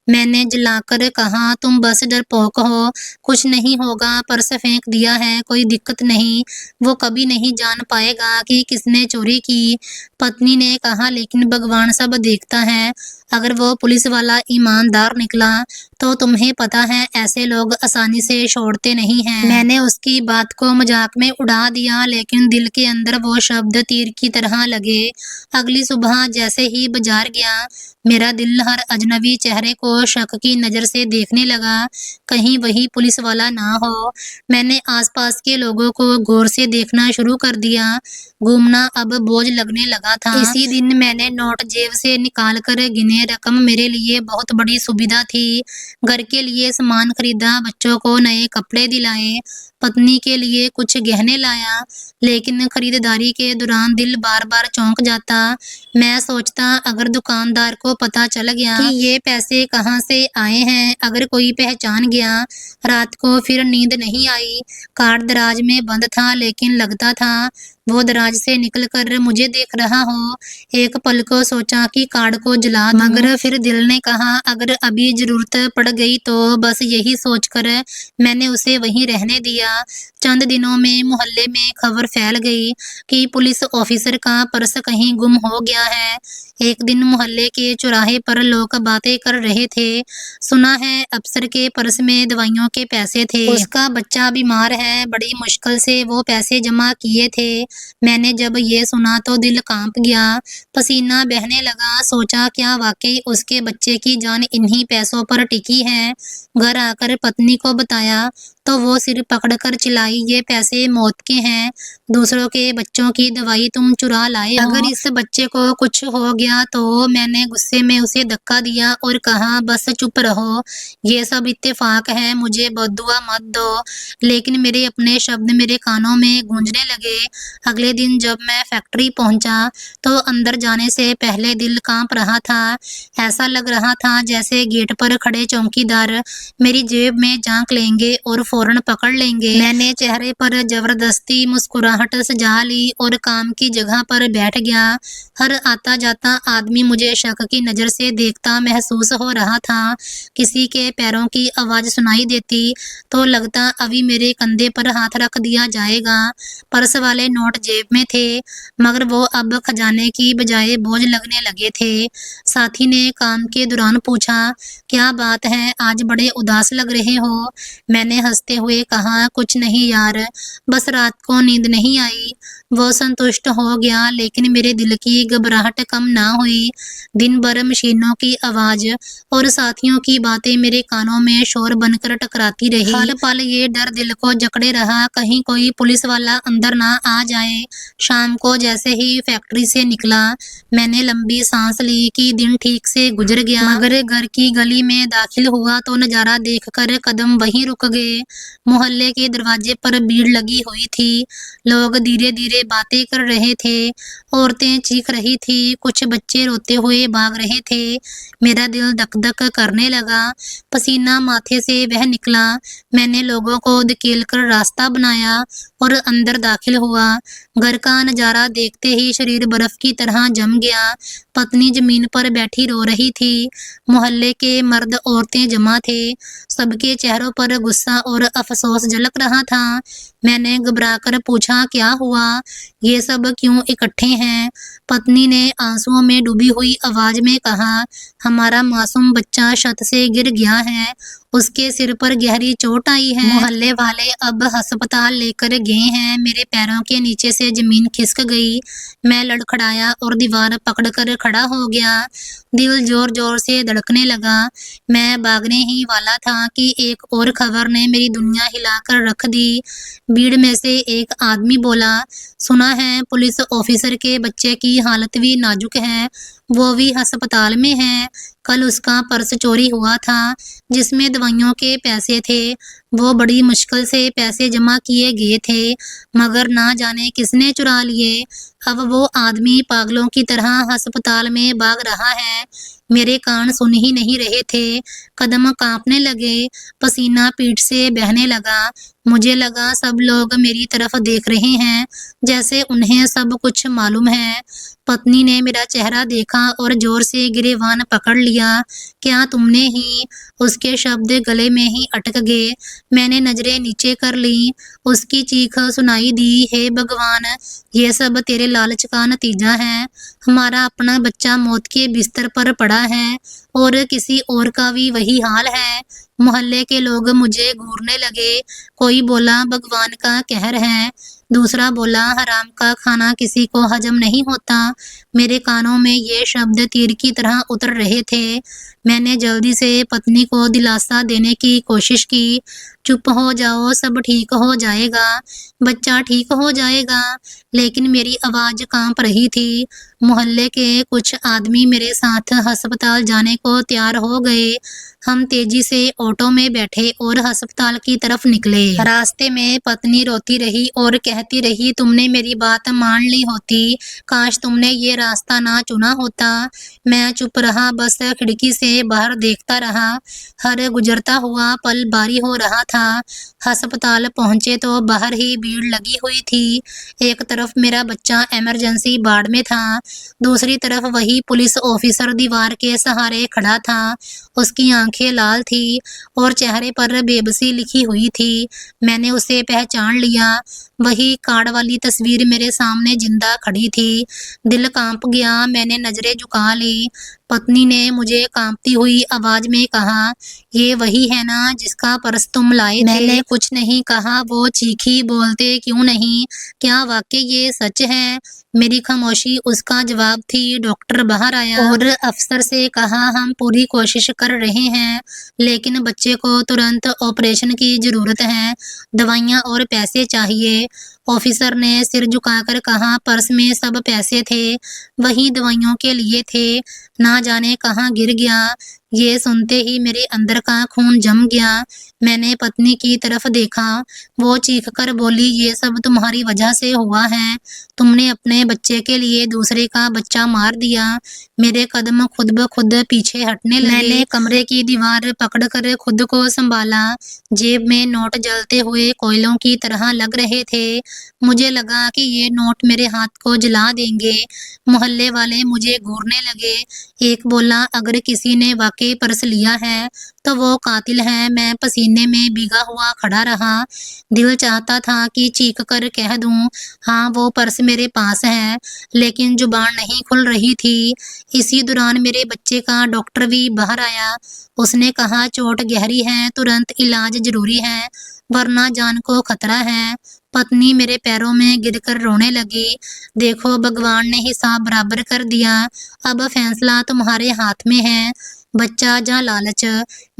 मैंने जलाकर कहा, तुम बस डरपोक हो, कुछ नहीं होगा, पर्स फेंक दिया है, कोई दिक्कत नहीं, वो कभी नहीं जान पाएगा कि किसने चोरी की। पत्नी ने कहा, लेकिन भगवान सब देखता है, अगर वो पुलिस वाला ईमानदार निकला तो तुम्हें पता है ऐसे लोग आसानी से छोड़ते नहीं हैं। मैंने उसकी बात को मजाक में उड़ा दिया, लेकिन दिल के अंदर वो शब्द तीर की तरह लगे। अगली सुबह जैसे ही बाजार गया, मेरा दिल हर अजनबी चेहरे को शक की नज़र से देखने लगा, कहीं वही पुलिस वाला ना हो। मैंने आसपास के लोगों को गौर से देखना शुरू कर दिया। घूमना अब बोझ लगने लगा था। इसी दिन मैंने नोट जेब से निकाल कर गिने। रकम मेरे लिए बहुत बड़ी सुविधा थी। घर के लिए सामान खरीदा, बच्चों को नए कपड़े दिलाए, पत्नी के लिए कुछ गहने लाया। लेकिन खरीदारी के दौरान दिल बार बार चौंक जाता। मैं सोचता, अगर दुकानदार को पता चल गया कि ये पैसे कहाँ से आए हैं, अगर कोई पहचान गया। रात को फिर नींद नहीं आई। कार्ड दराज में बंद था, लेकिन लगता था वो दराज से निकलकर मुझे देख रहा हो। एक पल को सोचा कि कार्ड को जला दूं, मगर फिर दिल ने कहा, अगर अभी जरूरत पड़ गई तो। बस यही सोचकर मैंने उसे वहीं रहने दिया। चंद दिनों में मोहल्ले में खबर फैल गई कि पुलिस ऑफिसर का पर्स कहीं गुम हो गया है। एक दिन मोहल्ले के चौराहे पर लोग बातें कर रहे थे, सुना है अफसर के पर्स में दवाइयों के पैसे थे, उसका बच्चा बीमार है, बड़ी मुश्किल से वो पैसे जमा किए थे। मैंने जब ये सुना तो दिल कांप गया, पसीना बहने लगा। सोचा, क्या वाकई उसके बच्चे की जान इन्हीं पैसों पर टिकी है? घर आकर पत्नी को बताया तो वो सिर पकड़कर चिल्लाई, ये पैसे मौत के हैं, दूसरों के बच्चों की दवाई तुम चुरा लाए हो, अगर इस बच्चे को कुछ हो गया तो। मैंने गुस्से में उसे धक्का दिया और कहा, बस चुप रहो, ये सब इत्तेफाक है, मुझे बद्दुआ मत दो। लेकिन मेरे अपने शब्द मेरे कानों में गूंजने लगे। अगले दिन जब मैं फैक्ट्री पहुंचा तो अंदर जाने से पहले दिल कांप रहा था। ऐसा लग रहा था जैसे गेट पर खड़े चौकीदार मेरी जेब में झांक लेंगे और फौरन पकड़ लेंगे। मैंने चेहरे पर जबरदस्ती मुस्कुराहट सजा ली और काम की जगह पर बैठ गया। हर आता जाता आदमी मुझे शक की नज़र से देखता महसूस हो रहा था। किसी के पैरों की आवाज़ सुनाई देती तो लगता अभी मेरे कंधे पर हाथ रख दिया जाएगा। पर्स वाले नोट जेब में थे, मगर वो अब खजाने की बजाय बोझ लगने लगे थे। साथी ने काम के दौरान पूछा, क्या बात है, आज बड़े उदास लग रहे हो? मैंने हंसते हुए कहा, कुछ नहीं यार, बस रात को नींद नहीं आई। वो संतुष्ट हो गया, लेकिन मेरे दिल की घबराहट कम ना हुई। दिन भर मशीनों की आवाज़ और साथियों की बातें मेरे कानों में शोर बनकर टकराती रही। हर पल ये डर दिल को जकड़े रहा, कहीं कोई पुलिस वाला अंदर ना आ जाए। शाम को जैसे ही फैक्ट्री से निकला, मैंने लंबी सांस ली कि दिन ठीक से गुजर गया, मगर घर की गली में दाखिल हुआ तो नज़ारा देखकर कदम वहीं रुक गए। मोहल्ले के दरवाजे पर भीड़ लगी हुई थी, लोग धीरे धीरे बातें कर रहे थे, औरतें चीख रही थी, कुछ बच्चे रोते हुए भाग रहे थे। मेरा दिल धक धक करने लगा, पसीना माथे से बह निकला। मैंने लोगों को धकेलकर रास्ता बनाया और अंदर दाखिल हुआ। घर का नज़ारा देखते ही शरीर बर्फ की तरह जम गया। पत्नी जमीन पर बैठी रो रही थी, मोहल्ले के मर्द औरतें जमा थे, सबके चेहरों पर गुस्सा और अफसोस झलक रहा था। मैंने घबराकर पूछा, क्या हुआ? ये सब क्यों इकट्ठे हैं? पत्नी ने आंसुओं में डूबी हुई आवाज में कहा, हमारा मासूम बच्चा छत से गिर गया है, उसके सिर पर गहरी चोट आई है। मोहल्ले वाले अब अस्पताल लेकर गए हैं। मेरे पैरों के नीचे से जमीन खिसक गई। मैं लड़खड़ाया और दीवार पकड़कर खड़ा हो गया। दिल जोर जोर से धड़कने लगा। मैं भागने ही वाला था कि एक और खबर ने मेरी दुनिया हिलाकर रख दी। भीड़ में से एक आदमी बोला, सुना है पुलिस ऑफिसर के बच्चे की हालत भी नाजुक है, वो भी अस्पताल में है। कल उसका पर्स चोरी हुआ था जिसमें दवाइयों के पैसे थे। वो बड़ी मुश्किल से पैसे जमा किए गए थे, मगर ना जाने किसने चुरा लिए। अब वो आदमी पागलों की तरह अस्पताल में भाग रहा है। मेरे कान सुन ही नहीं रहे थे। कदम कांपने लगे, पसीना पीठ से बहने लगा। मुझे लगा सब लोग मेरी तरफ देख रहे हैं, जैसे उन्हें सब कुछ मालूम है। पत्नी ने मेरा चेहरा देखा और जोर से गिरेबान पकड़ लिया। क्या तुमने ही? उसके शब्द गले में ही अटक गए। मैंने नजरें नीचे कर ली। उसकी चीख सुनाई दी, हे भगवान, ये सब तेरे लालच का नतीजा है। हमारा अपना बच्चा मौत के बिस्तर पर पड़ा है और किसी और का भी वही हाल है। मोहल्ले के लोग मुझे घूरने लगे। कोई बोला भगवान का कहर है, दूसरा बोला हराम का खाना किसी को हजम नहीं होता। मेरे कानों में ये शब्द तीर की तरह उतर रहे थे। मैंने जल्दी से पत्नी को दिलासा देने की कोशिश की, चुप हो जाओ, सब ठीक हो जाएगा, बच्चा ठीक हो जाएगा। लेकिन मेरी आवाज कांप रही थी। मोहल्ले के कुछ आदमी मेरे साथ अस्पताल जाने को तैयार हो गए। हम तेजी से ऑटो में बैठे और अस्पताल की तरफ निकले। रास्ते में पत्नी रोती रही और कहती रही, तुमने मेरी बात मान ली होती, काश तुमने ये रास्ता ना चुना होता। मैं चुप रहा, बस खिड़की से बाहर देखता रहा। हर गुजरता हुआ पल भारी हो रहा था। अस्पताल पहुंचे तो बाहर ही भीड़ लगी हुई थी। एक तरफ मेरा बच्चा इमरजेंसी वार्ड में था, दूसरी तरफ वही पुलिस ऑफिसर दीवार के सहारे खड़ा था। उसकी आंखें लाल थी और चेहरे पर बेबसी लिखी हुई थी। मैंने उसे पहचान लिया। वही कार्ड वाली तस्वीर मेरे सामने जिंदा खड़ी थी। दिल कांप गया। मैंने नजरें झुका ली। पत्नी ने मुझे कांपती हुई आवाज में कहा, ये वही है ना जिसका पर्स तुम लाए थे? मैंने कुछ नहीं कहा। वो चीखी, बोलते क्यों नहीं? क्या वाकई ये सच है? मेरी खामोशी उसका जवाब थी। डॉक्टर बाहर आया और अफसर से कहा, हम पूरी कोशिश कर रहे हैं, लेकिन बच्चे को तुरंत ऑपरेशन की जरूरत है, दवाइयाँ और पैसे चाहिए। ऑफिसर ने सिर झुकाकर कहा, पर्स में सब पैसे थे, वही दवाइयों के लिए थे, ना जाने कहाँ गिर गया। ये सुनते ही मेरे अंदर का खून जम गया। मैंने पत्नी की तरफ देखा। वो चीख कर बोली, ये सब तुम्हारी वजह से हुआ है। तुमने अपने बच्चे के लिए दूसरे का बच्चा मार दिया। मेरे कदम खुद ब खुद पीछे हटने लगे। मैंने कमरे की दीवार पकड़कर खुद को संभाला। जेब में नोट जलते हुए कोयलों की तरह लग रहे थे। मुझे लगा कि ये नोट मेरे हाथ को जला देंगे। मोहल्ले वाले मुझे घूरने लगे। एक बोला, अगर किसी ने वाकई पर्स लिया है तो वो कातिल है। मैं पसीने में भीगा हुआ खड़ा रहा। दिल चाहता था कि चीख कर कह दूं, हाँ वो पर्स मेरे पास है, लेकिन जुबान नहीं खुल रही थी। इसी दौरान मेरे बच्चे का डॉक्टर भी बाहर आया। उसने कहा, चोट गहरी है, तुरंत इलाज जरूरी है, वरना जान को खतरा है। पत्नी मेरे पैरों में गिरकर रोने लगी। देखो, भगवान ने हिसाब बराबर कर दिया। अब फैसला तुम्हारे हाथ में है, बच्चा या लालच।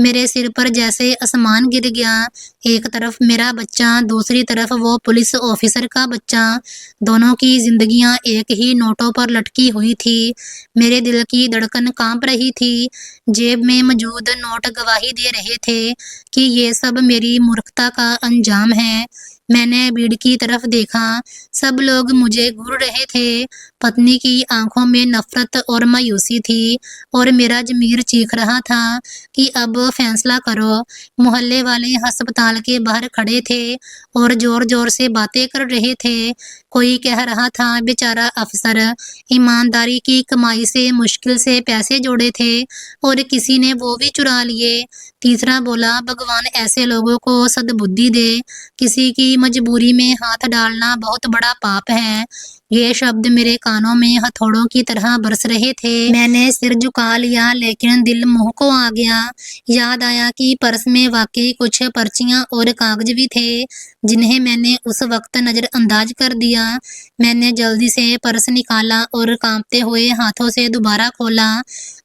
मेरे सिर पर जैसे आसमान गिर गया। एक तरफ मेरा बच्चा, दूसरी तरफ वो पुलिस ऑफिसर का बच्चा। दोनों की जिंदगियां एक ही नोटों पर लटकी हुई थी। मेरे दिल की धड़कन कांप रही थी। जेब में मौजूद नोट गवाही दे रहे थे कि ये सब मेरी मूर्खता का अंजाम है। मैंने भीड़ की तरफ देखा। सब लोग मुझे घूर रहे थे। पत्नी की आंखों में नफरत और मायूसी थी और मेरा ज़मीर चीख रहा था कि अब फैसला करो। मोहल्ले वाले अस्पताल के बाहर खड़े थे और जोर जोर से बातें कर रहे थे। कोई कह रहा था, बेचारा अफसर, ईमानदारी की कमाई से मुश्किल से पैसे जोड़े थे और किसी ने वो भी चुरा लिए। तीसरा बोला, भगवान ऐसे लोगों को सद्बुद्धि दे, किसी की मजबूरी में हाथ डालना बहुत बड़ा पाप है। ये शब्द मेरे कानों में हथौड़ों की तरह बरस रहे थे। मैंने सिर झुका लिया, लेकिन दिल मुंह को आ गया। याद आया कि पर्स में वाकई कुछ पर्चियां और कागज भी थे, जिन्हें मैंने उस वक्त नजरअंदाज कर दिया। मैंने जल्दी से पर्स निकाला और कांपते हुए हाथों से दोबारा खोला।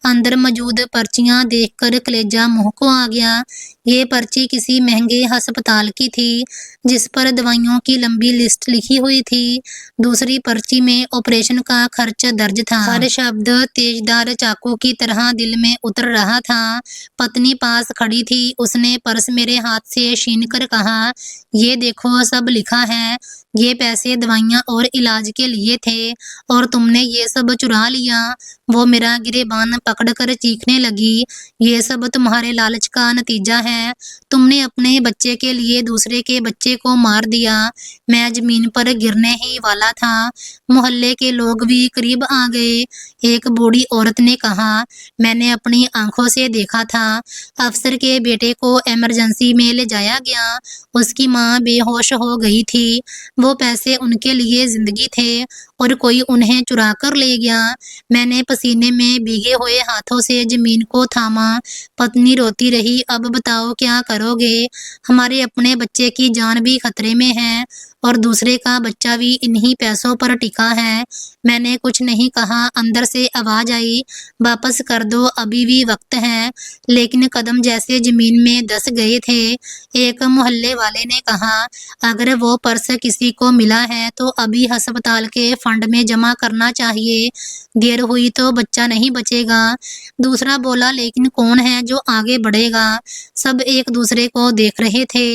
अंदर मौजूद पर्चियां देखकर कलेजा मुंह को आ गया। ये पर्ची किसी महंगे अस्पताल की थी, जिस पर दवाइयों की लंबी लिस्ट लिखी हुई थी। दूसरी पर्ची में ऑपरेशन का खर्च दर्ज था। हर शब्द तेजदार चाकू की तरह दिल में उतर रहा था। पत्नी पास खड़ी थी, उसने पर्स मेरे हाथ से छीन कर कहा, ये देखो, सब लिखा है। ये पैसे दवाइयाँ और इलाज के लिए थे, और तुमने ये सब चुरा लिया। वो मेरा गिरेबान पकड़कर चीखने लगी, ये सब तुम्हारे लालच का नतीजा है। तुमने अपने बच्चे के लिए दूसरे के बच्चे को मार दिया। मैं जमीन पर गिरने ही वाला था। मोहल्ले के लोग भी करीब आ गए। एक बूढ़ी औरत ने कहा, मैंने अपनी आंखों से देखा था, अफसर के बेटे को इमरजेंसी में ले जाया गया। उसकी माँ बेहोश हो गई थी। वो पैसे उनके लिए जिंदगी थे, और कोई उन्हें चुरा कर ले गया। मैंने पसीने में भीगे हुए हाथों से जमीन को थामा। पत्नी रोती रही, अब बताओ क्या करोगे? हमारे अपने बच्चे की जान भी खतरे में है, और दूसरे का बच्चा भी इन्हीं पैसों पर टिका है। मैंने कुछ नहीं कहा। अंदर से आवाज आई, वापस कर दो, अभी भी वक्त है। लेकिन कदम जैसे जमीन में धंस गए थे। एक मोहल्ले वाले ने कहा, अगर वो पर्स किसी को मिला है तो अभी अस्पताल के फंड में जमा करना चाहिए। देर हुई तो बच्चा नहीं बचेगा। दूसरा बोला, लेकिन कौन है जो आगे बढ़ेगा? सब एक दूसरे को देख रहे थे।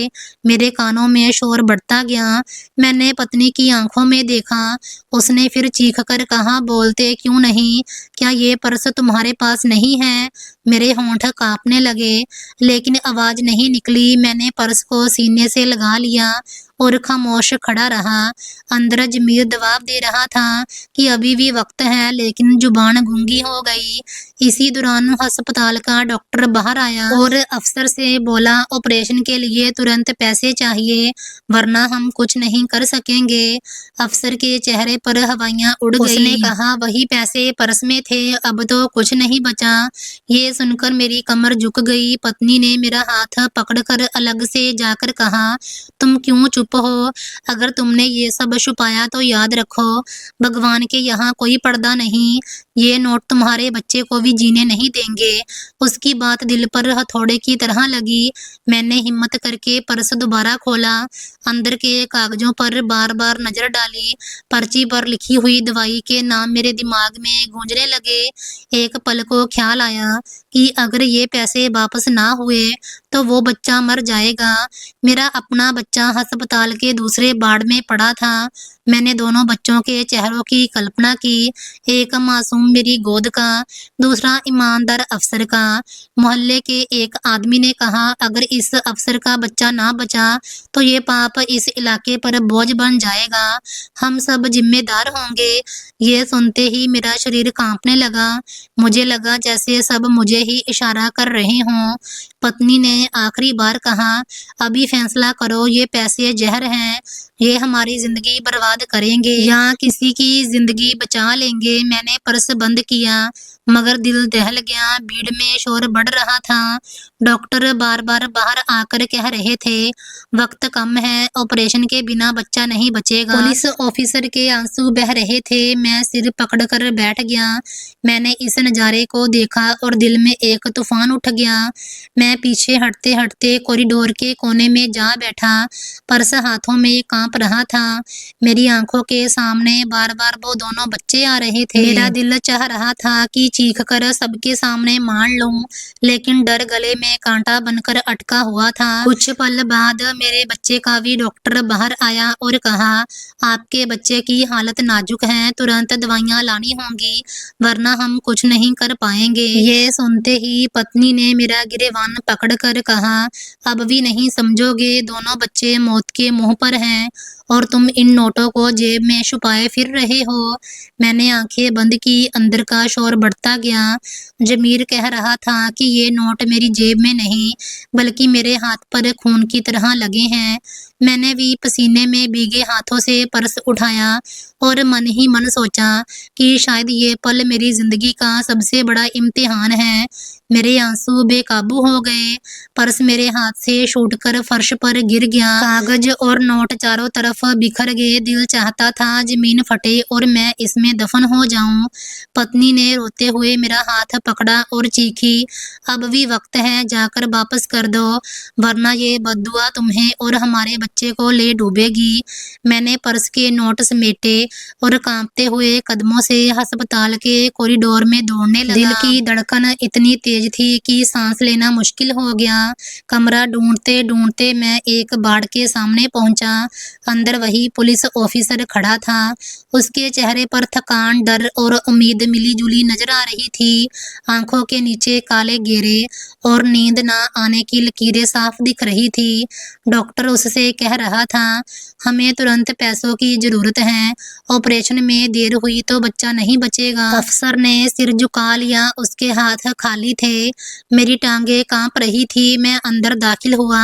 मेरे कानों में शोर बढ़ता गया। मैंने पत्नी की आंखों में देखा। उसने फिर चीख कर कहा, बोलते क्यों नहीं? क्या ये पर्स तुम्हारे पास नहीं है? मेरे होंठ कांपने लगे, लेकिन आवाज नहीं निकली। मैंने पर्स को सीने से लगा लिया और खामोश खड़ा रहा। अंदर ज़मीर दबाव दे रहा था कि अभी भी वक्त है, लेकिन जुबान गूंगी हो गई। इसी दौरान अस्पताल का डॉक्टर बाहर आया और अफसर से बोला, ऑपरेशन के लिए तुरंत पैसे चाहिए, वरना हम कुछ नहीं कर सकेंगे। अफसर के चेहरे पर हवाइयां उड़ गई। उसने कहा, वही पैसे पर्स में थे, अब तो कुछ नहीं बचा। ये सुनकर मेरी कमर झुक गई। पत्नी ने मेरा हाथ पकड़कर अलग से जाकर कहा, तुम क्यों चुप हो? अगर तुमने ये सब छुपाया तो याद रखो, भगवान के यहाँ कोई पर्दा नहीं। ये नोट तुम्हारे बच्चे को भी जीने नहीं देंगे। उसकी बात दिल पर हथौड़े की तरह लगी। मैंने हिम्मत करके पर्स दोबारा खोला, अंदर के कागजों पर बार बार नजर डाली। पर्ची पर लिखी हुई दवाई के नाम मेरे दिमाग में गूंजने लगे। एक पल को ख्याल आया कि अगर ये पैसे वापस ना हुए तो वो बच्चा मर जाएगा। मेरा अपना बच्चा अस्पताल के दूसरे वार्ड में पड़ा था। मैंने दोनों बच्चों के चेहरों की कल्पना की, एक मासूम मेरी गोद का, दूसरा ईमानदार अफसर का। मोहल्ले के एक आदमी ने कहा, अगर इस अफसर का बच्चा ना बचा तो ये पाप इस इलाके पर बोझ बन जाएगा, हम सब जिम्मेदार होंगे। ये सुनते ही मेरा शरीर कांपने लगा। मुझे लगा जैसे सब मुझे ही इशारा कर रहे हों। पत्नी ने आखिरी बार कहा, अभी फैसला करो, ये पैसे जहर हैं, ये हमारी जिंदगी बर्बाद करेंगे या किसी की जिंदगी बचा लेंगे। मैंने पर्स बंद किया, मगर दिल दहल गया। भीड़ में शोर बढ़ रहा था। डॉक्टर बार बार बाहर आकर कह रहे थे, वक्त कम है, ऑपरेशन के बिना बच्चा नहीं बचेगा। पुलिस ऑफिसर के आंसू बह रहे थे। मैं सिर पकड़कर बैठ गया। मैंने इस नज़ारे को देखा और दिल में एक तूफान उठ गया। मैं पीछे हटते हटते कॉरिडोर के कोने में जा बैठा। पर्स हाथों में कांप रहा था। मेरी आंखों के सामने बार बार वो दोनों बच्चे आ रहे थे। मेरा दिल चाह रहा था कि चीख कर सबके सामने मार लूं, लेकिन डर गले में कांटा बनकर अटका हुआ था। कुछ पल बाद मेरे बच्चे का भी डॉक्टर बाहर आया और कहा, आपके बच्चे की हालत नाजुक है, तुरंत दवाइयां लानी होंगी, वरना हम कुछ नहीं कर पाएंगे। ये सुनते ही पत्नी ने मेरा गिरेबान पकड़कर कहा, अब भी नहीं समझोगे? दोनों बच्चे मौत के मुंह पर हैं और तुम इन नोटों को जेब में छुपाए फिर रहे हो। मैंने आंखें बंद की, अंदर का शोर बढ़ता गया। जमीर कह रहा था कि ये नोट मेरी जेब में नहीं बल्कि मेरे हाथ पर खून की तरह लगे हैं। मैंने भी पसीने में भीगे हाथों से पर्स उठाया और मन ही मन सोचा कि शायद ये पल मेरी जिंदगी का सबसे बड़ा इम्तिहान है। मेरे आंसू बेकाबू हो गए। पर्स मेरे हाथ से छूटकर फर्श पर गिर गया। कागज और नोट चारों तरफ बिखर गए। दिल चाहता था जमीन फटे और मैं इसमें दफन हो जाऊं। पत्नी ने रोते हुए मेरा हाथ पकड़ा और चीखी, अब भी वक्त है, जाकर वापस कर दो, वरना ये बद्दुआ तुम्हें और हमारे बच्चे को ले डूबेगी। मैंने पर्स के नोट समेटे और कांपते हुए कदमों से अस्पताल के कॉरिडोर में दौड़ने लगा। दिल की धड़कन इतनी तेज थी कि सांस लेना मुश्किल हो गया। कमरा ढूंढते ढूंढते मैं एक बाड़ के सामने पहुंचा। अंदर वही पुलिस ऑफिसर खड़ा था। उसके चेहरे पर थकान, डर और उम्मीद मिली-जुली नजर आ रही थी। आंखों के नीचे काले घेरे और नींद ना आने की लकीरें साफ दिख रही थी। डॉक्टर उससे कह रहा था, हमें तुरंत पैसों की जरूरत है, ऑपरेशन में देर हुई तो बच्चा नहीं बचेगा। अफसर ने सिर झुका लिया, उसके हाथ खाली थे। मेरी टांगे कांप रही थी। मैं अंदर दाखिल हुआ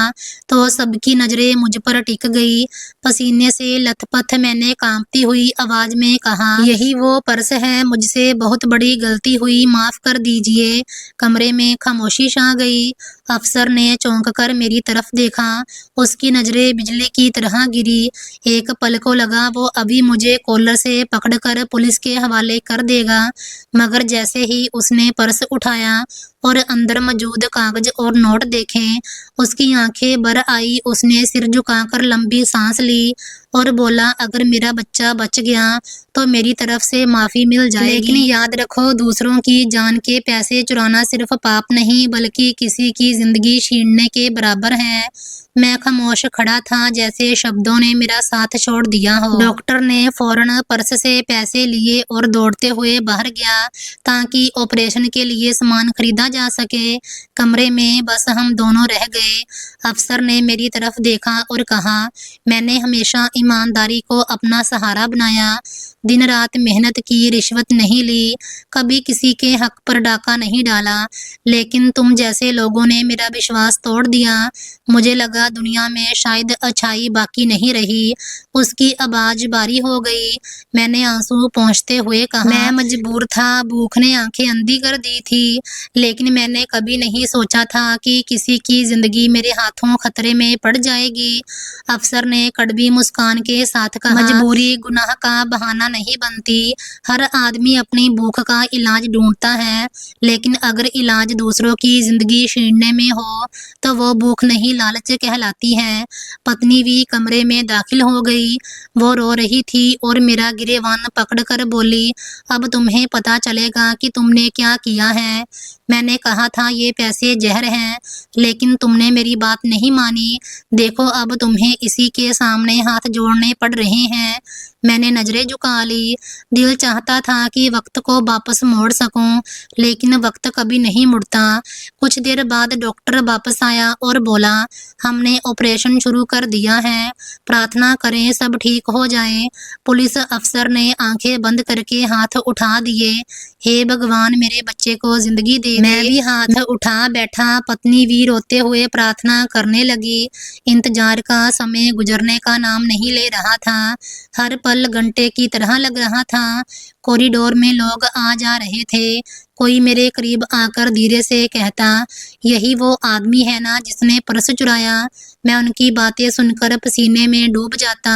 तो सबकी नजरें मुझ पर टिक गई। पसीने से लथपथ मैंने कांपती हुई आवाज में कहा, यही वो पर्स है, मुझसे बहुत बड़ी गलती हुई, माफ कर दीजिए। कमरे में खामोशी छा गई। अफसर ने चौंक कर मेरी तरफ देखा। उसकी नजरें बिजली की तरह गिरी। एक पल को लगा वो अभी मुझे कॉलर से पकड़कर पुलिस के हवाले कर देगा, मगर जैसे ही उसने पर्स उठाया और अंदर मौजूद कागज और नोट देखे, उसकी आंखें भर आई। उसने सिर झुकाकर लंबी सांस ली और बोला, अगर मेरा बच्चा बच गया तो मेरी तरफ से माफी मिल जाएगी, लेकिन याद रखो, दूसरों की जान के पैसे चुराना सिर्फ पाप नहीं बल्कि किसी की जिंदगी छीनने के बराबर है। मैं खामोश खड़ा था, जैसे शब्दों ने मेरा साथ छोड़ दिया हो। डॉक्टर ने फौरन पर्स से पैसे लिए और दौड़ते हुए बाहर गया ताकि ऑपरेशन के लिए सामान खरीदा जा सके। कमरे में बस हम दोनों रह गए। अफसर ने मेरी तरफ देखा और कहा, मैंने हमेशा ईमानदारी को अपना सहारा बनाया, दिन रात मेहनत की, रिश्वत नहीं ली, कभी किसी के हक पर डाका नहीं डाला, लेकिन तुम जैसे लोगों ने मेरा विश्वास तोड़ दिया। मुझे लगा दुनिया में शायद अच्छाई बाकी नहीं रही। उसकी आवाज भारी हो गई। मैंने आंसू पोंछते हुए कहा, मैं मजबूर था, भूख ने आंखें अंधी कर दी थी, लेकिन मैंने कभी नहीं सोचा था कि किसी की जिंदगी मेरे हाथों खतरे में पड़ जाएगी। अफसर ने कड़वी मुस्कान के साथ कहा, मजबूरी गुनाह का बहाना नहीं बनती। हर आदमी अपनी भूख का इलाज ढूंढता है, लेकिन अगर इलाज दूसरों की जिंदगी छीनने में हो तो वो भूख नहीं, लालच कहलाती है। पत्नी भी कमरे में दाखिल हो गई। वो रो रही थी और मेरा गिरेबान पकड़कर बोली, अब तुम्हें पता चलेगा कि तुमने क्या किया है। मैंने कहा था ये पैसे जहर हैं, लेकिन तुमने मेरी बात नहीं मानी। देखो अब तुम्हें इसी के सामने हाथ जोड़ने पड़ रहे हैं। मैंने नजरें झुका ली। दिल चाहता था कि वक्त को वापस मोड़ सकूं, लेकिन वक्त कभी नहीं मुड़ता। कुछ देर बाद डॉक्टर वापस आया और बोला, हमने ऑपरेशन शुरू कर दिया है, प्रार्थना करें सब ठीक हो जाए। पुलिस अफसर ने आंखें बंद करके हाथ उठा दिए। हे भगवान, मेरे बच्चे को जिंदगी दे। मैं भी हाथ उठा बैठा। पत्नी भी रोते हुए प्रार्थना करने लगी। इंतजार का समय गुजरने का नाम नहीं ले रहा था। हर पल घंटे की तरह लग रहा था। कॉरिडोर में लोग आ जा रहे थे। कोई मेरे करीब आकर धीरे से कहता, यही वो आदमी है ना जिसने पर्स चुराया। मैं उनकी बातें सुनकर पसीने में डूब जाता।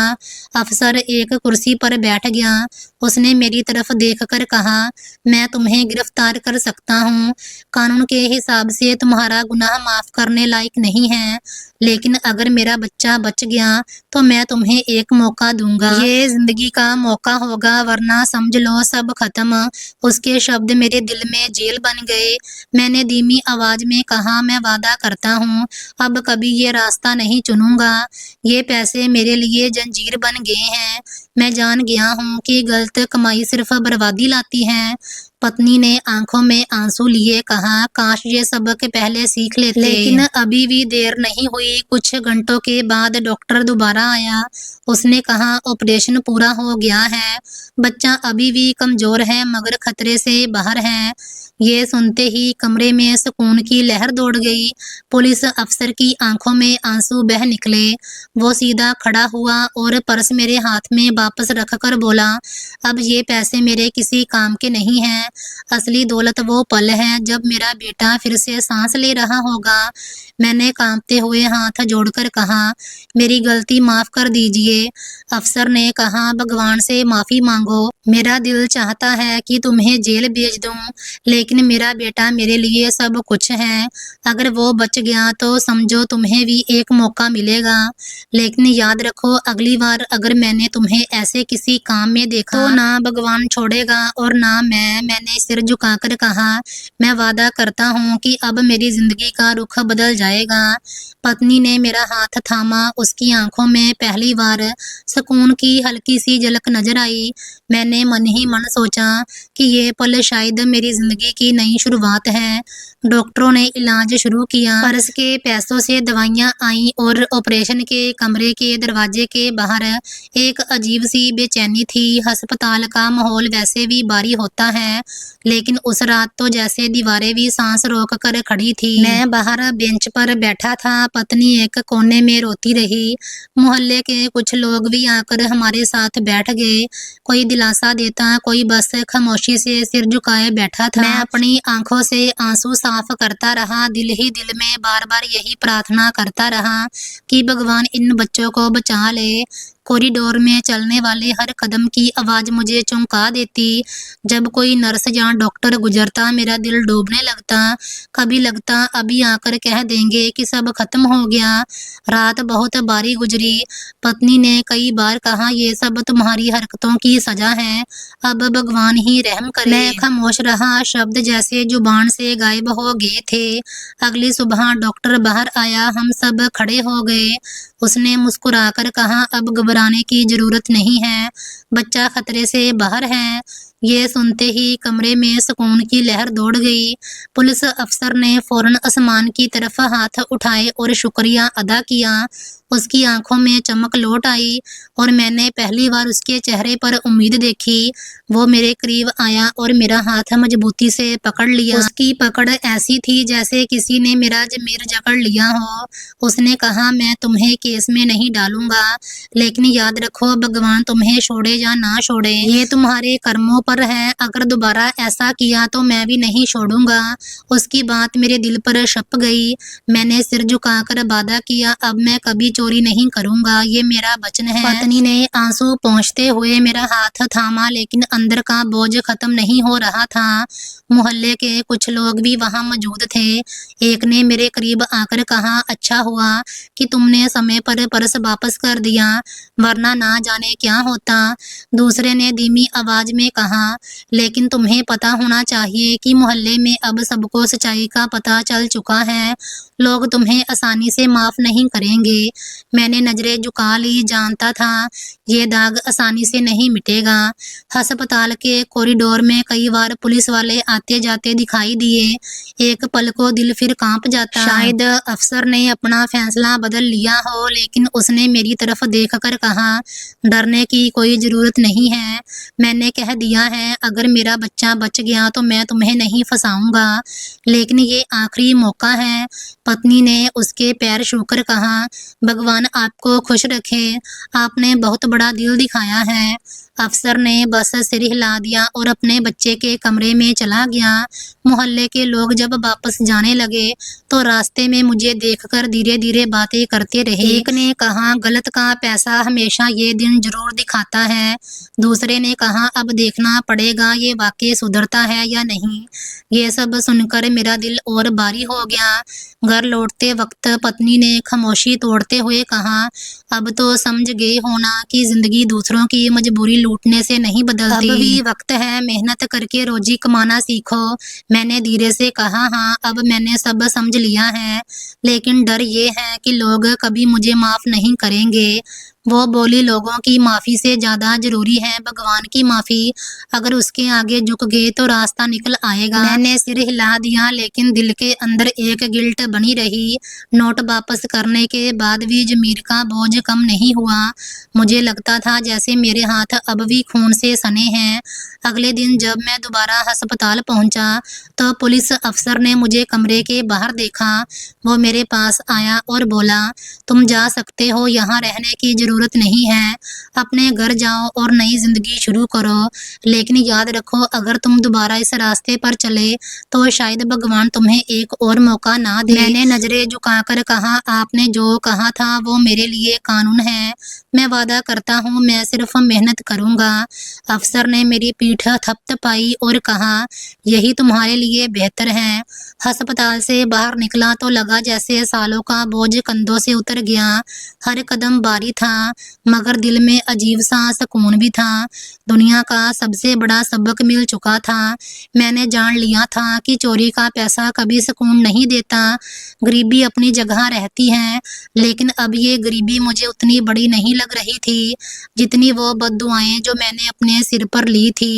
अफसर एक कुर्सी पर बैठ गया। उसने मेरी तरफ देखकर कहा, मैं तुम्हें गिरफ्तार कर सकता हूँ। कानून के हिसाब से तुम्हारा गुनाह माफ करने लायक नहीं है, लेकिन अगर मेरा बच्चा बच गया तो मैं तुम्हें एक मौका दूंगा। ये जिंदगी का मौका होगा, वरना समझ लो सब खत्म। उसके शब्द मेरे दिल में जेल बन गए। मैंने धीमी आवाज में कहा, मैं वादा करता हूँ अब कभी ये रास्ता नहीं चुनूंगा। ये पैसे मेरे लिए जंजीर बन गए हैं। मैं जान गया हूँ कि गलत कमाई सिर्फ बर्बादी लाती है। पत्नी ने आंखों में आंसू लिए कहा, काश ये सबक पहले सीख लेते। लेकिन अभी भी देर नहीं हुई। कुछ घंटों के बाद डॉक्टर दोबारा आया। उसने कहा, ऑपरेशन पूरा हो गया है। बच्चा अभी भी कमजोर है मगर खतरे से बाहर है। ये सुनते ही कमरे में सुकून की लहर दौड़ गई। पुलिस अफसर की आंखों में आंसू बह निकले। वो सीधा खड़ा हुआ और पर्स मेरे हाथ में वापस रखकर बोला, अब ये पैसे मेरे किसी काम के नहीं हैं। असली दौलत वो पल है जब मेरा बेटा फिर से सांस ले रहा होगा। मैंने कांपते हुए हाथ जोड़कर कहा, मेरी गलती माफ कर दीजिए। अफसर ने कहा, भगवान से माफी मांगो। मेरा दिल चाहता है कि तुम्हें जेल भेज दूं, लेकिन मेरा बेटा मेरे लिए सब कुछ है। अगर वो बच गया तो समझो तुम्हें भी एक मौका मिलेगा। लेकिन याद रखो, अगली बार अगर मैंने तुम्हें ऐसे किसी काम में देखा तो ना भगवान छोड़ेगा और ना मैंने सिर झुकाकर कहा, मैं वादा करता हूँ कि अब मेरी जिंदगी का रुख बदल जाएगा। पत्नी ने मेरा हाथ थामा। उसकी आंखों में पहली बार सुकून की हल्की सी झलक नजर आई। मैंने मन ही मन सोचा कि ये पल शायद मेरी जिंदगी की नई शुरुआत है। डॉक्टरों ने इलाज शुरू किया। पर्स के पैसों से दवाइयां आईं और ऑपरेशन के कमरे के दरवाजे के बाहर एक अजीब सी बेचैनी थी। अस्पताल का माहौल वैसे भी भारी होता है, लेकिन उस रात तो जैसे दीवारें भी सांस रोक कर खड़ी थी। मैं बाहर बेंच पर बैठा था। पत्नी एक कोने में रोती रही। मोहल्ले के कुछ लोग भी आकर हमारे साथ बैठ गए। कोई दिलासा देता, कोई बस खामोशी से सिर झुकाए बैठा था। मैं अपनी आंखों से आंसू साफ करता रहा। दिल ही दिल में बार बार यही प्रार्थना करता रहा कि भगवान इन बच्चों को बचा ले। कॉरिडोर में चलने वाले हर कदम की आवाज मुझे चौंका देती। जब कोई नर्स या डॉक्टर गुजरता मेरा दिल डूबने लगता। कभी लगता अभी आकर कह देंगे कि सब खत्म हो गया। रात बहुत भारी गुजरी। पत्नी ने कई बार कहा, ये सब तुम्हारी हरकतों की सजा है, अब भगवान ही रहम करे। मैं खामोश रहा। शब्द जैसे जुबान से गायब हो गए थे। अगली सुबह डॉक्टर बाहर आया। हम सब खड़े हो गए। उसने मुस्कुराकर कहा, अब घबराने की जरूरत नहीं है, बच्चा खतरे से बाहर है। ये सुनते ही कमरे में सुकून की लहर दौड़ गई। पुलिस अफसर ने फौरन आसमान की तरफ हाथ उठाए और शुक्रिया अदा किया। उसकी आंखों में चमक लौट आई और मैंने पहली बार उसके चेहरे पर उम्मीद देखी। वो मेरे करीब आया और मेरा हाथ मजबूती से पकड़ लिया। उसकी पकड़ ऐसी थी जैसे किसी ने मेरा जमीर जकड़ लिया हो। उसने कहा, मैं तुम्हें केस में नहीं डालूंगा, लेकिन याद रखो, भगवान तुम्हें छोड़े या ना छोड़े, ये तुम्हारे कर्मों पर है। अगर दोबारा ऐसा किया तो मैं भी नहीं छोड़ूंगा। उसकी बात मेरे दिल पर छप गई। मैंने सिर झुकाकर वादा किया, अब मैं कभी चोरी नहीं करूंगा, ये मेरा वचन है। पत्नी ने आंसू पोंछते हुए मेरा हाथ थामा, लेकिन अंदर का बोझ खत्म नहीं हो रहा था। मोहल्ले के कुछ लोग भी वहां मौजूद थे। एक ने मेरे करीब आकर कहा, अच्छा हुआ कि तुमने समय पर पर्स वापस कर दिया, वरना ना जाने क्या होता। दूसरे ने धीमी आवाज में कहा, लेकिन तुम्हें पता होना चाहिए कि मोहल्ले में अब सबको सच्चाई का पता चल चुका है। लोग तुम्हें आसानी से माफ नहीं करेंगे। मैंने नजरें झुका ली। जानता था ये दाग आसानी से नहीं मिटेगा। अस्पताल के कॉरिडोर में कई बार पुलिस वाले आते जाते दिखाई दिए। एक पल को दिल फिर कांप जाता। शायद अफसर ने अपना फैसला बदल लिया हो, लेकिन उसने मेरी तरफ देखकर कहा, डरने की कोई जरूरत नहीं है। मैंने कह दिया है, अगर मेरा बच्चा बच गया तो मैं तुम्हें नहीं फंसाऊंगा, लेकिन ये आखिरी मौका है। पत्नी ने उसके पैर छूकर कहा, भगवान आपको खुश रखे, आपने बहुत बड़ा दिल दिखाया है। अफसर ने बस सिर हिला दिया और अपने बच्चे के कमरे में चला गया। मोहल्ले के लोग जब वापस जाने लगे तो रास्ते में मुझे देखकर धीरे धीरे बातें करते रहे। एक ने कहा, गलत का पैसा हमेशा ये दिन जरूर दिखाता है। दूसरे ने कहा, अब देखना पड़ेगा ये वाकई सुधरता है या नहीं। ये सब सुनकर मेरा दिल और भारी हो गया। घर लौटते वक्त पत्नी ने खामोशी तोड़ते हुए कहा, अब तो समझ गए होना कि जिंदगी दूसरों की मजबूरी लूटने से नहीं बदलती। अब भी वक्त है, मेहनत करके रोजी कमाना सीखो। मैंने धीरे से कहा, हाँ अब मैंने सब समझ लिया है, लेकिन डर ये है कि लोग कभी मुझे माफ नहीं करेंगे। वो बोली, लोगों की माफ़ी से ज़्यादा ज़रूरी है भगवान की माफ़ी। अगर उसके आगे झुक गए तो रास्ता निकल आएगा। मैंने सिर हिला दिया, लेकिन दिल के अंदर एक गिल्ट बनी रही। नोट वापस करने के बाद भी ज़मीर का बोझ कम नहीं हुआ। मुझे लगता था जैसे मेरे हाथ अब भी खून से सने हैं। अगले दिन जब मैं दोबारा अस्पताल पहुंचा तो पुलिस अफसर ने मुझे कमरे के बाहर देखा। वो मेरे पास आया और बोला, तुम जा सकते हो, यहाँ रहने की ज़रूरत नहीं है। अपने घर जाओ और नई ज़िंदगी शुरू करो। लेकिन याद रखो, अगर तुम दोबारा इस रास्ते पर चले तो शायद भगवान तुम्हें एक और मौका ना दे। मैंने नज़रें झुकाकर कहा, आपने जो कहा था वो मेरे लिए कानून है। मैं वादा करता हूँ मैं सिर्फ मेहनत करूँगा। अफसर ने मेरी पीठ थपथपाई और कहा, यही तुम्हारे लिए बेहतर है। अस्पताल से बाहर निकला तो लगा जैसे सालों का बोझ कंधों से उतर गया। हर कदम भारी था, मगर दिल में अजीब सा सुकून भी था। दुनिया का सबसे बड़ा सबक मिल चुका था। मैंने जान लिया था कि चोरी का पैसा कभी सुकून नहीं देता। गरीबी अपनी जगह रहती है, लेकिन अब ये गरीबी मुझे उतनी बड़ी नहीं लग रही थी जितनी वो बद्दुआएं जो मैंने अपने सिर पर ली थी।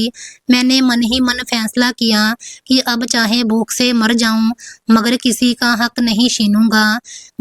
मैंने मन ही मन फैसला किया कि अब चाहे भूख से मर जाऊं, मगर किसी का हक नहीं छीनूंगा।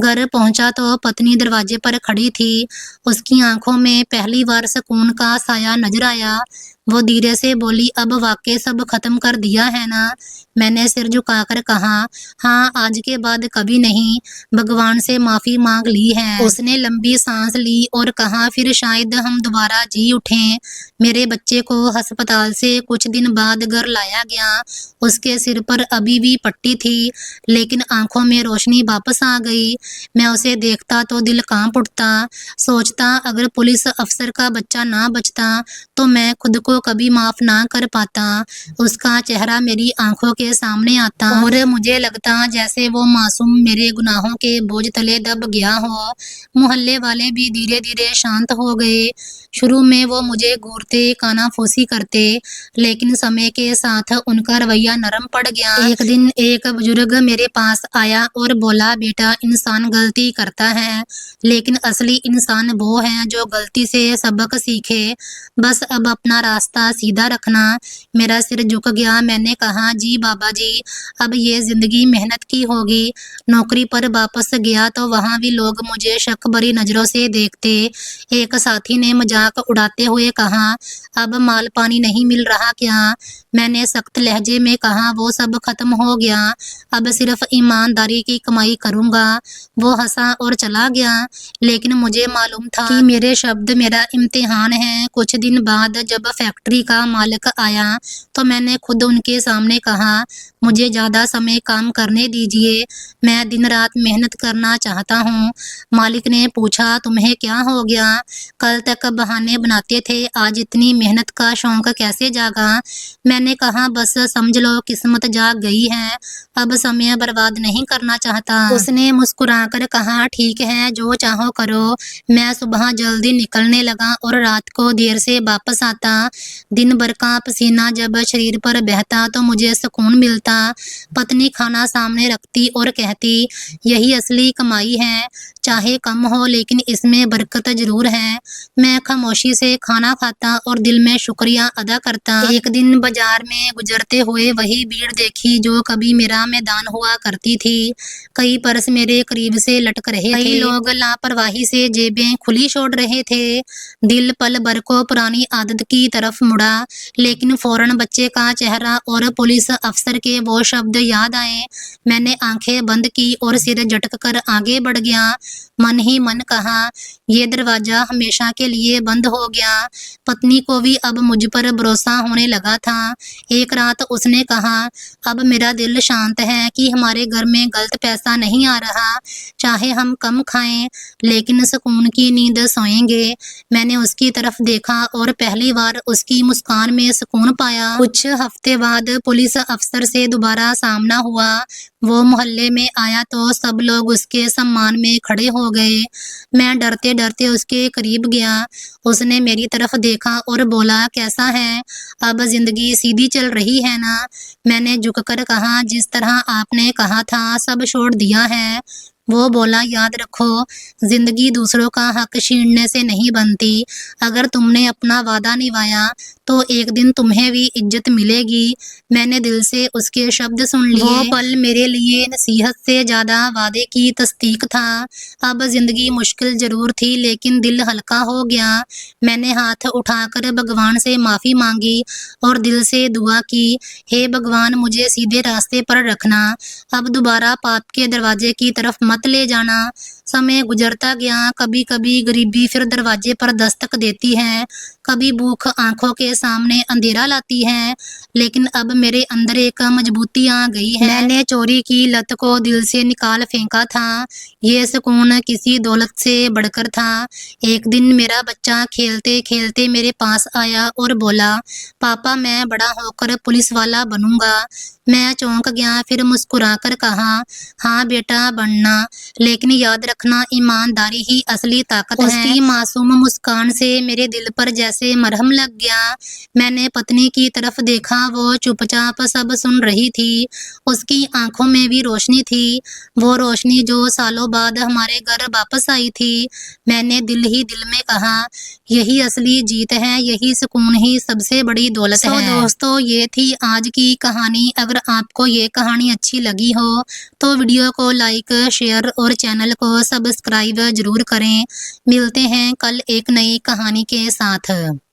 घर पहुंचा तो पत्नी दरवाजे पर खड़ी थी। उसकी आंखों में पहली बार सुकून का साया नजर आया। वो धीरे से बोली, अब वाकई सब खत्म कर दिया है ना? मैंने सिर झुकाकर कहा, हाँ, आज के बाद कभी नहीं। भगवान से माफी मांग ली है। उसने लंबी सांस ली और कहा, फिर शायद हम दोबारा जी उठें। मेरे बच्चे को अस्पताल से कुछ दिन बाद घर लाया गया। उसके सिर पर अभी भी पट्टी थी, लेकिन आंखों में रोशनी वापस आ गई। मैं उसे देखता तो दिल कांप उठता। सोचता, अगर पुलिस अफसर का बच्चा ना बचता तो मैं खुद को कभी माफ ना कर पाता। उसका चेहरा मेरी आंखों के सामने आता और मुझे लगता जैसे वो मासूम मेरे गुनाहों के बोझ तले दब गया हो। मोहल्ले वाले भी धीरे धीरे शांत हो गए। शुरू में वो मुझे घूरते, कानाफूसी करते, लेकिन समय के साथ उनका रवैया नरम पड़ गया। एक दिन एक बुजुर्ग मेरे पास आया और बोला, बेटा, इंसान गलती करता है, लेकिन असली इंसान वो है जो गलती से सबक सीखे। बस अब अपना रास्ता सीधा रखना। मेरा सिर झुक गया। मैंने कहा, जी बाबा जी, अब ये जिंदगी मेहनत की होगी। नौकरी पर वापस गया तो वहाँ भी लोग मुझे शक भरी नजरों से देखते। एक साथी ने मजाक उड़ाते हुए कहा, अब माल पानी नहीं मिल रहा क्या? मैंने सख्त लहजे में कहा, वो सब खत्म हो गया, अब सिर्फ ईमानदारी की कमाई करूंगा। वो हंसा और चला गया, लेकिन मुझे मालूम था कि मेरे शब्द मेरा इम्तिहान है। कुछ दिन बाद जब फैक्ट्री का मालिक आया तो मैंने खुद उनके सामने कहा, मुझे ज़्यादा समय काम करने दीजिए, मैं दिन रात मेहनत करना चाहता हूँ। मालिक ने पूछा, तुम्हें क्या हो गया? कल तक बहाने बनाते थे, आज इतनी मेहनत का शौक कैसे जागा? मैंने कहा, बस समझ लो किस्मत जाग गई है, अब समय बर्बाद नहीं करना चाहता। उसने मुस्कुराकर कहा, ठीक है, जो चाहो करो। मैं सुबह जल्दी निकलने लगा और रात को देर से वापस आता। दिन भर का पसीना जब शरीर पर बहता तो मुझे सुकून मिलता। पत्नी खाना सामने रखती और कहती, यही असली कमाई है, चाहे कम हो लेकिन इसमें बरकत जरूर है। मैं खामोशी से खाना खाता और दिल में शुक्रिया अदा करता। एक दिन बाजार में गुजरते हुए वही भीड़ देखी जो कभी मेरा मैदान हुआ करती थी। कई पर्स मेरे करीब से लटक रहे थे। कई लोग लापरवाही से जेबें खुली छोड़ रहे थे। दिल पल भर को पुरानी आदत की तरफ मुड़ा, लेकिन फौरन बच्चे का चेहरा और पुलिस अफसर के वो शब्द याद आए। मैंने आंखें बंद की और सिर झटक कर आगे बढ़ गया। मन ही मन कहा, ये दरवाजा हमेशा के लिए बंद हो गया। पत्नी को भी अब मुझ पर भरोसा होने लगा था। एक रात उसने कहा, अब मेरा दिल शांत है कि हमारे घर में गलत पैसा नहीं आ रहा। चाहे हम कम खाएं, लेकिन सुकून की नींद सोएंगे। मैंने उसकी तरफ देखा और पहली बार उसकी मुस्कान में सुकून पाया। कुछ हफ्ते बाद पुलिस अफसर से दोबारा सामना हुआ। वो मोहल्ले में आया तो सब लोग उसके सम्मान में खड़े हो गए। मैं डरते डरते उसके करीब गया। उसने मेरी तरफ देखा और बोला, कैसा है? अब जिंदगी सीधी चल रही है ना? मैंने झुककर कहा, जिस तरह आपने कहा था सब छोड़ दिया है। वो बोला, याद रखो, जिंदगी दूसरों का हक छीनने से नहीं बनती। अगर तुमने अपना वादा निभाया तो एक दिन तुम्हें भी इज्जत मिलेगी। मैंने दिल से उसके शब्द सुन लिए। वो पल मेरे लिए नसीहत से ज्यादा वादे की तस्दीक था। अब जिंदगी मुश्किल जरूर थी लेकिन दिल हल्का हो गया। मैंने हाथ उठाकर भगवान से माफी मांगी और दिल से दुआ की, हे भगवान, मुझे सीधे रास्ते पर रखना। अब दोबारा पाप के दरवाजे की तरफ मत ले जाना। समय गुजरता गया। कभी कभी गरीबी फिर दरवाजे पर दस्तक देती है, कभी भूख आंखों के सामने अंधेरा लाती है, लेकिन अब मेरे अंदर एक मजबूती आ गई है। मैंने चोरी की लत को दिल से निकाल फेंका था। ये सुकून किसी दौलत से बढ़कर था। एक दिन मेरा बच्चा खेलते खेलते मेरे पास आया और बोला, पापा, मैं बड़ा होकर पुलिस वाला बनूंगा। मैं चौंक गया, फिर मुस्कुराकर कहा, हाँ बेटा, बनना, लेकिन याद रखना, ईमानदारी ही असली ताकत है। उसकी मासूम मुस्कान से मेरे दिल पर जैसे मरहम लग गया। मैंने पत्नी की तरफ देखा, वो चुपचाप सब सुन रही थी। उसकी आंखों में भी रोशनी थी, वो रोशनी जो सालों बाद हमारे घर वापस आई थी। मैंने दिल ही दिल में कहा, यही असली जीत है, यही सुकून ही सबसे बड़ी दौलत है। दोस्तों, ये थी आज की कहानी। अगर आपको ये कहानी अच्छी लगी हो तो वीडियो को लाइक, शेयर और चैनल को सब्सक्राइब जरूर करें। मिलते हैं कल एक नई कहानी के साथ।